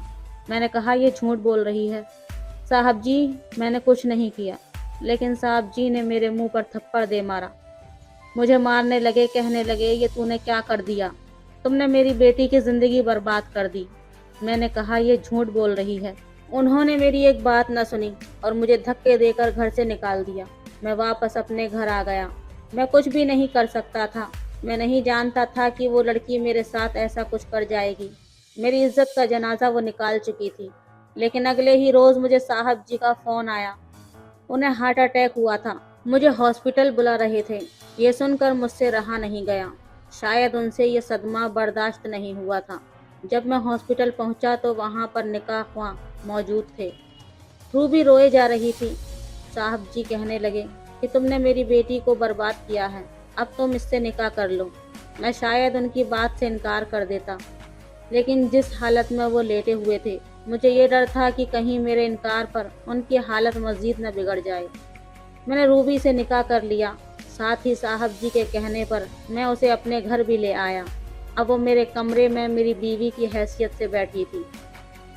میں نے کہا، یہ جھوٹ بول رہی ہے۔ صاحب جی، میں نے کچھ نہیں کیا۔ لیکن صاحب جی نے میرے منہ پر تھپڑ دے مارا، مجھے مارنے لگے، کہنے لگے، یہ تو نے کیا کر دیا؟ تم نے میری بیٹی کی زندگی برباد کر دی۔ میں نے کہا، یہ جھوٹ بول رہی ہے۔ انہوں نے میری ایک بات نہ سنی اور مجھے دھکے دے کر گھر سے نکال دیا۔ میں واپس اپنے گھر آ گیا۔ میں کچھ بھی نہیں کر سکتا تھا۔ میں نہیں جانتا تھا کہ وہ لڑکی میرے ساتھ ایسا کچھ کر جائے گی۔ میری عزت کا جنازہ وہ نکال چکی تھی۔ لیکن اگلے ہی روز مجھے صاحب جی کا فون آیا۔ انہیں ہارٹ اٹیک ہوا تھا، مجھے ہاسپٹل بلا رہے تھے۔ یہ سن کر مجھ سے رہا نہیں گیا۔ شاید ان سے یہ صدمہ برداشت نہیں ہوا تھا۔ جب میں ہاسپٹل پہنچا تو وہاں پر نکاح خواں موجود تھے۔ روبی روئے جا رہی تھی۔ صاحب جی کہنے لگے کہ تم نے میری بیٹی کو برباد کیا ہے، اب تم اس سے نکاح کر لو۔ میں شاید ان کی بات سے انکار کر دیتا، لیکن جس حالت میں وہ لیٹے ہوئے تھے، مجھے یہ ڈر تھا کہ کہیں میرے انکار پر ان کی حالت مزید نہ بگڑ جائے۔ میں نے روبی سے نکاح کر لیا۔ ساتھ ہی صاحب جی کے کہنے پر میں اسے اپنے گھر بھی لے آیا۔ اب وہ میرے کمرے میں میری بیوی کی حیثیت سے بیٹھی تھی،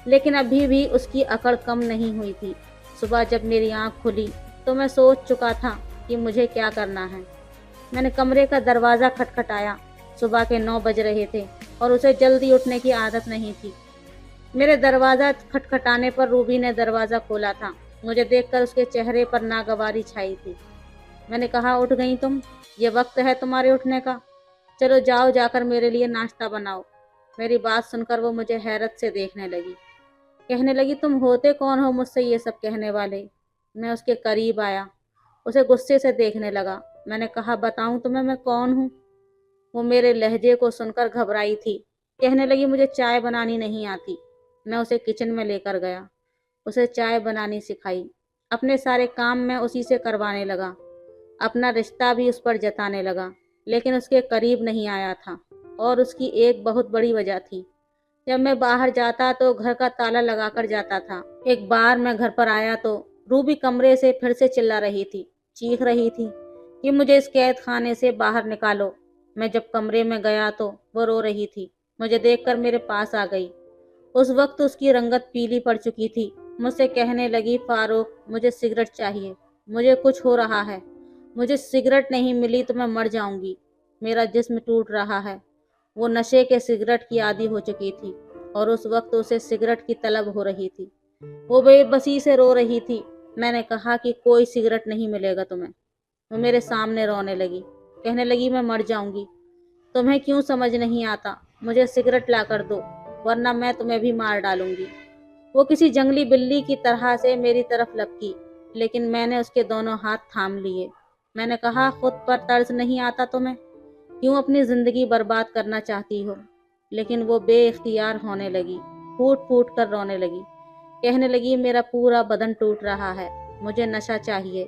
لیکن ابھی بھی اس کی اکڑ کم نہیں ہوئی تھی۔ صبح جب میری آنکھ کھلی تو میں سوچ چکا تھا کہ مجھے کیا کرنا ہے۔ میں نے کمرے کا دروازہ کھٹکھٹایا۔ صبح کے 9 بج رہے تھے اور اسے جلدی اٹھنے کی عادت نہیں تھی۔ میرے دروازہ کھٹکھٹانے پر روبی نے دروازہ کھولا تھا۔ مجھے دیکھ کر اس کے چہرے پر ناگواری چھائی تھی۔ میں نے کہا، اٹھ گئی تم؟ یہ وقت ہے تمہارے اٹھنے کا؟ چلو جاؤ، جا کر میرے لیے ناشتہ بناؤ۔ میری بات سن کر وہ مجھے حیرت سے دیکھنے لگی، کہنے لگی، تم ہوتے کون ہو مجھ سے یہ سب کہنے والے؟ میں اس کے قریب آیا، اسے غصے سے دیکھنے لگا۔ میں نے کہا، بتاؤں تمہیں میں کون ہوں؟ وہ میرے لہجے کو سن کر گھبرائی تھی، کہنے لگی، مجھے چائے بنانی نہیں آتی۔ میں اسے کچن میں لے کر گیا، اسے چائے بنانی سکھائی، اپنے سارے کام میں اسی سے کروانے لگا، اپنا رشتہ بھی اس پر جتانے لگا، لیکن اس کے قریب نہیں آیا تھا۔ اور اس کی ایک بہت بڑی وجہ تھی۔ جب میں باہر جاتا تو گھر کا تالا لگا کر جاتا تھا۔ ایک بار میں گھر پر آیا تو روبی کمرے سے پھر سے چلا رہی تھی، چیخ رہی تھی کہ مجھے اس قید خانے سے باہر نکالو۔ میں جب کمرے میں گیا تو وہ رو رہی تھی، مجھے دیکھ کر میرے پاس آ گئی۔ اس وقت اس کی رنگت پیلی پڑ چکی تھی۔ مجھ سے کہنے لگی، فاروق، مجھے سگریٹ چاہیے، مجھے کچھ ہو رہا ہے، مجھے سگریٹ نہیں ملی تو میں مر جاؤں گی، میرا جسم ٹوٹ رہا ہے۔ وہ نشے کے سگریٹ کی عادی ہو چکی تھی اور اس وقت اسے سگریٹ کی طلب ہو رہی تھی۔ وہ بے بسی سے رو رہی تھی۔ میں نے کہا کہ کوئی سگریٹ نہیں ملے گا تمہیں۔ وہ میرے سامنے رونے لگی، کہنے لگی، میں مر جاؤں گی، تمہیں کیوں سمجھ نہیں آتا، مجھے سگریٹ لا کر دو ورنہ میں تمہیں بھی مار ڈالوں گی۔ وہ کسی جنگلی بلی کی طرح سے میری طرف لپکی، لیکن میں نے اس کے دونوں ہاتھ تھام لیے۔ میں نے کہا، خود پر ترس نہیں آتا تمہیں؟ کیوں اپنی زندگی برباد کرنا چاہتی ہو؟ لیکن وہ بے اختیار ہونے لگی، پھوٹ پھوٹ کر رونے لگی، کہنے لگی، میرا پورا بدن ٹوٹ رہا ہے، مجھے نشہ چاہیے،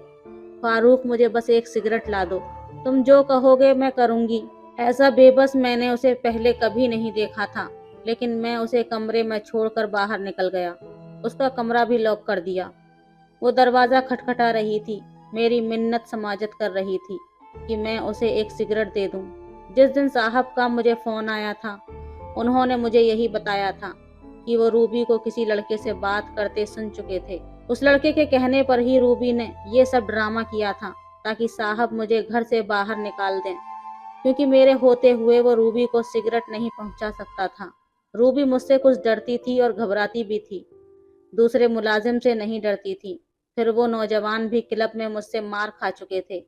فاروق مجھے بس ایک سگریٹ لا دو، تم جو کہو گے میں کروں گی۔ ایسا بے بس میں نے اسے پہلے کبھی نہیں دیکھا تھا، لیکن میں اسے کمرے میں چھوڑ کر باہر نکل گیا، اس کا کمرہ بھی لاک کر دیا۔ وہ دروازہ کھٹکھٹا رہی تھی، میری منت سماجت کر رہی تھی کہ میں اسے ایک سگریٹ دے دوں۔ جس دن صاحب کا مجھے فون آیا تھا، انہوں نے مجھے یہی بتایا تھا کہ وہ روبی کو کسی لڑکے سے بات کرتے سن چکے تھے۔ اس لڑکے کے کہنے پر ہی روبی نے یہ سب ڈرامہ کیا تھا تاکہ صاحب مجھے گھر سے باہر نکال دیں، کیونکہ میرے ہوتے ہوئے وہ روبی کو سگریٹ نہیں پہنچا سکتا تھا۔ روبی مجھ سے کچھ ڈرتی تھی اور گھبراتی بھی تھی، دوسرے ملازم سے نہیں ڈرتی تھی۔ پھر وہ نوجوان بھی کلب میں مجھ سے مار کھا چکے تھے،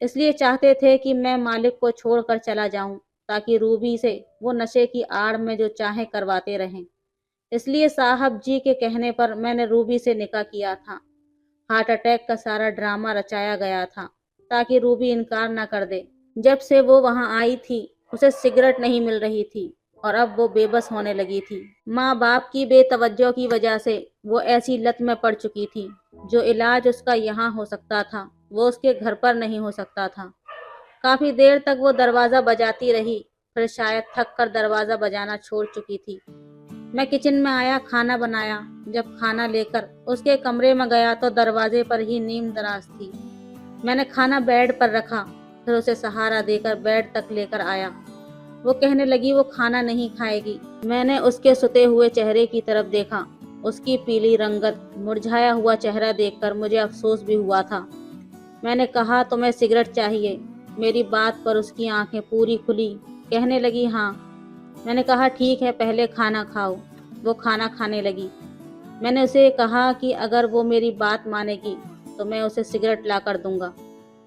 اس لیے چاہتے تھے کہ میں مالک کو چھوڑ کر چلا جاؤں، ताकि रूबी से वो नशे की आड़ में जो चाहे करवाते रहें। इसलिए साहब जी के कहने पर मैंने रूबी से निकाह किया था। हार्ट अटैक का सारा ड्रामा रचाया गया था ताकि रूबी इनकार ना कर दे। जब से वो वहां आई थी उसे सिगरेट नहीं मिल रही थी और अब वो बेबस होने लगी थी। माँ बाप की बेतवज्जो की वजह से वो ऐसी लत में पड़ चुकी थी। जो इलाज उसका यहाँ हो सकता था वो उसके घर पर नहीं हो सकता था। काफी देर तक वो दरवाजा बजाती रही, फिर शायद थक कर दरवाजा बजाना छोड़ चुकी थी। मैं किचन में आया, खाना बनाया। जब खाना लेकर उसके कमरे में गया तो दरवाजे पर ही नीम दराज थी। मैंने खाना बेड पर रखा, फिर उसे सहारा देकर बेड तक लेकर आया। वो कहने लगी वो खाना नहीं खाएगी। मैंने उसके सुते हुए चेहरे की तरफ देखा। उसकी पीली रंगत, मुरझाया हुआ चेहरा देखकर मुझे अफसोस भी हुआ था। मैंने कहा तुम्हें सिगरेट चाहिए। मेरी बात पर उसकी आंखें पूरी खुली, कहने लगी हाँ। मैंने कहा ठीक है, पहले खाना खाओ। वो खाना खाने लगी। मैंने उसे कहा कि अगर वो मेरी बात मानेगी तो मैं उसे सिगरेट ला कर दूंगा।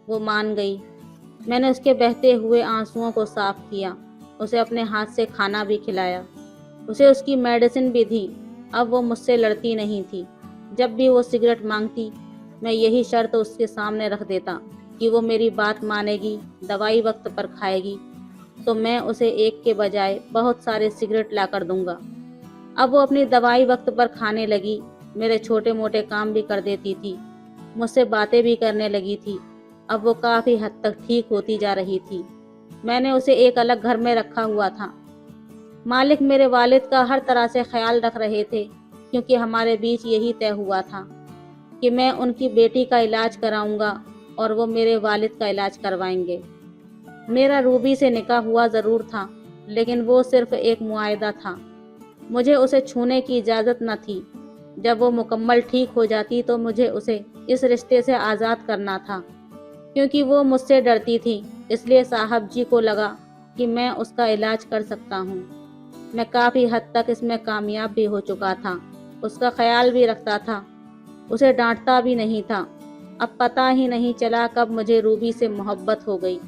वो मान गई। मैंने उसके बहते हुए आंसुओं को साफ किया, उसे अपने हाथ से खाना भी खिलाया, उसे उसकी मेडिसिन भी दी। अब वो मुझसे लड़ती नहीं थी। जब भी वो सिगरेट मांगती मैं यही शर्त उसके सामने रख देता कि वो मेरी बात मानेगी, दवाई वक्त पर खाएगी तो मैं उसे एक के बजाय बहुत सारे सिगरेट ला कर दूंगा। अब वो अपनी दवाई वक्त पर खाने लगी, मेरे छोटे मोटे काम भी कर देती थी, मुझसे बातें भी करने लगी थी। अब वो काफ़ी हद तक ठीक होती जा रही थी। मैंने उसे एक अलग घर में रखा हुआ था। मालिक मेरे वालिद का हर तरह से ख्याल रख रहे थे, क्योंकि हमारे बीच यही तय हुआ था कि मैं उनकी बेटी का इलाज कराऊंगा और वो मेरे वालिद का इलाज करवाएंगे। मेरा रूबी से निकाह हुआ ज़रूर था, लेकिन वो सिर्फ एक मुआहदा था। मुझे उसे छूने की इजाज़त न थी। जब वो मुकम्मल ठीक हो जाती तो मुझे उसे इस रिश्ते से आज़ाद करना था। क्योंकि वो मुझसे डरती थी, इसलिए साहब जी को लगा कि मैं उसका इलाज कर सकता हूँ। मैं काफ़ी हद तक इसमें कामयाब भी हो चुका था। उसका ख्याल भी रखता था, उसे डांटता भी नहीं था। अब पता ही नहीं चला कब मुझे रूबी से मोहब्बत हो गई।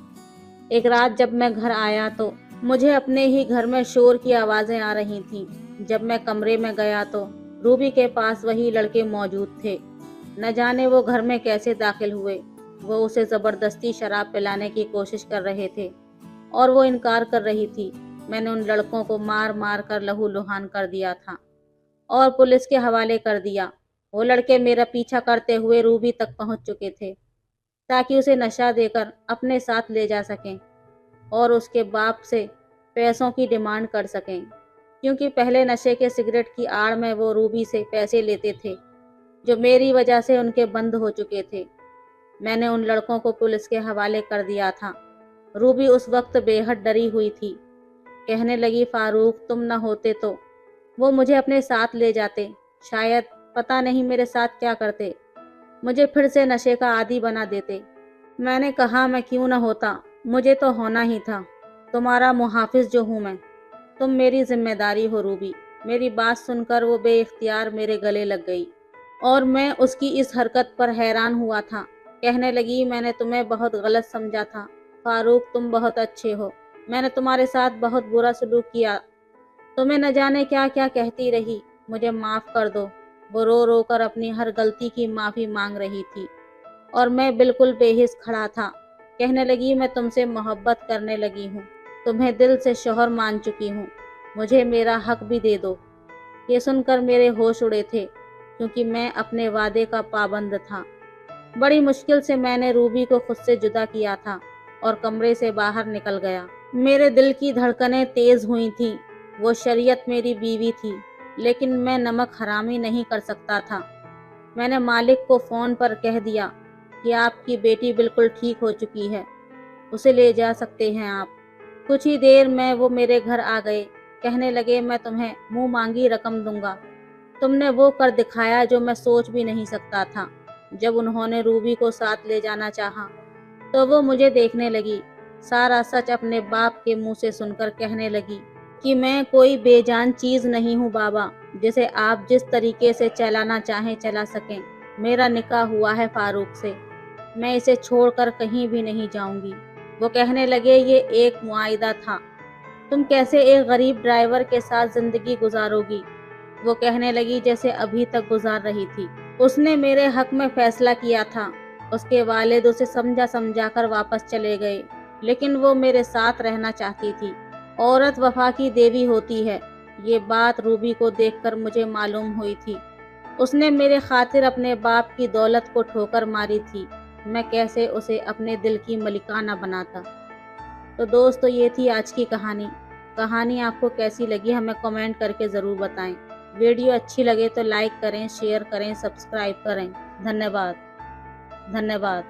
एक रात जब मैं घर आया तो मुझे अपने ही घर में शोर की आवाज़ें आ रही थीं। जब मैं कमरे में गया तो रूबी के पास वही लड़के मौजूद थे। न जाने वो घर में कैसे दाखिल हुए। वो उसे ज़बरदस्ती शराब पिलाने की कोशिश कर रहे थे और वो इनकार कर रही थी। मैंने उन लड़कों को मार मार कर लहूलुहान कर दिया था और पुलिस के हवाले कर दिया। वो लड़के मेरा पीछा करते हुए रूबी तक पहुंच चुके थे ताकि उसे नशा देकर अपने साथ ले जा सकें और उसके बाप से पैसों की डिमांड कर सकें, क्योंकि पहले नशे के सिगरेट की आड़ में वो रूबी से पैसे लेते थे जो मेरी वजह से उनके बंद हो चुके थे। मैंने उन लड़कों को पुलिस के हवाले कर दिया था। रूबी उस वक्त बेहद डरी हुई थी। कहने लगी फारूक तुम न होते तो वो मुझे अपने साथ ले जाते, शायद पता नहीं मेरे साथ क्या करते, मुझे फिर से नशे का आदी बना देते। मैंने कहा मैं क्यों न होता, मुझे तो होना ही था। तुम्हारा मुहाफिज जो हूँ मैं, तुम मेरी जिम्मेदारी हो रूबी। मेरी बात सुनकर वो बेइख्तियार मेरे गले लग गई और मैं उसकी इस हरकत पर हैरान हुआ था। कहने लगी मैंने तुम्हें बहुत गलत समझा था फारूक, तुम बहुत अच्छे हो। मैंने तुम्हारे साथ बहुत बुरा सलूक किया, तुम्हें न जाने क्या क्या कहती रही, मुझे माफ़ कर दो। वो रो रो कर अपनी हर गलती की माफ़ी मांग रही थी और मैं बिल्कुल बेहिस खड़ा था। कहने लगी मैं तुमसे मोहब्बत करने लगी हूँ, तुम्हें दिल से शौहर मान चुकी हूँ, मुझे मेरा हक भी दे दो। ये सुनकर मेरे होश उड़े थे, क्योंकि मैं अपने वादे का पाबंद था। बड़ी मुश्किल से मैंने रूबी को खुद से जुदा किया था और कमरे से बाहर निकल गया। मेरे दिल की धड़कनें तेज हुई थीं। वो शरीयत मेरी बीवी थी, लेकिन मैं नमक हरामी नहीं कर सकता था। मैंने मालिक को फ़ोन पर कह दिया कि आपकी बेटी बिल्कुल ठीक हो चुकी है, उसे ले जा सकते हैं आप। कुछ ही देर में वो मेरे घर आ गए। कहने लगे मैं तुम्हें मुंह मांगी रकम दूंगा। तुमने वो कर दिखाया जो मैं सोच भी नहीं सकता था। जब उन्होंने रूबी को साथ ले जाना चाहा तो वो मुझे देखने लगी। सारा सच अपने बाप के मुंह से सुनकर कहने लगी कि मैं कोई बेजान चीज़ नहीं हूँ बाबा, जिसे आप जिस तरीके से चलाना चाहें चला सकें। मेरा निकाह हुआ है फारूक से, मैं इसे छोड़कर कहीं भी नहीं जाऊंगी। वो कहने लगे ये एक मुआहिदा था, تم کیسے ایک غریب ڈرائیور کے ساتھ زندگی گزارو گی؟ وہ کہنے لگی جیسے ابھی تک گزار رہی تھی۔ اس نے میرے حق میں فیصلہ کیا تھا۔ اس کے والد اسے سمجھا کر واپس چلے گئے، لیکن وہ میرے ساتھ رہنا چاہتی تھی۔ عورت وفا کی دیوی ہوتی ہے، یہ بات روبی کو دیکھ کر مجھے معلوم ہوئی تھی۔ اس نے میرے خاطر اپنے باپ کی دولت کو ٹھوکر ماری تھی، میں کیسے اسے اپنے دل کی ملکہ بناتا۔ تو دوستو، یہ تھی آج کی کہانی آپ کو کیسی لگی ہمیں کمنٹ کر کے ضرور بتائیں۔ ویڈیو اچھی لگے تو لائک کریں، شیئر کریں، سبسکرائب کریں۔ دھنیہ واد۔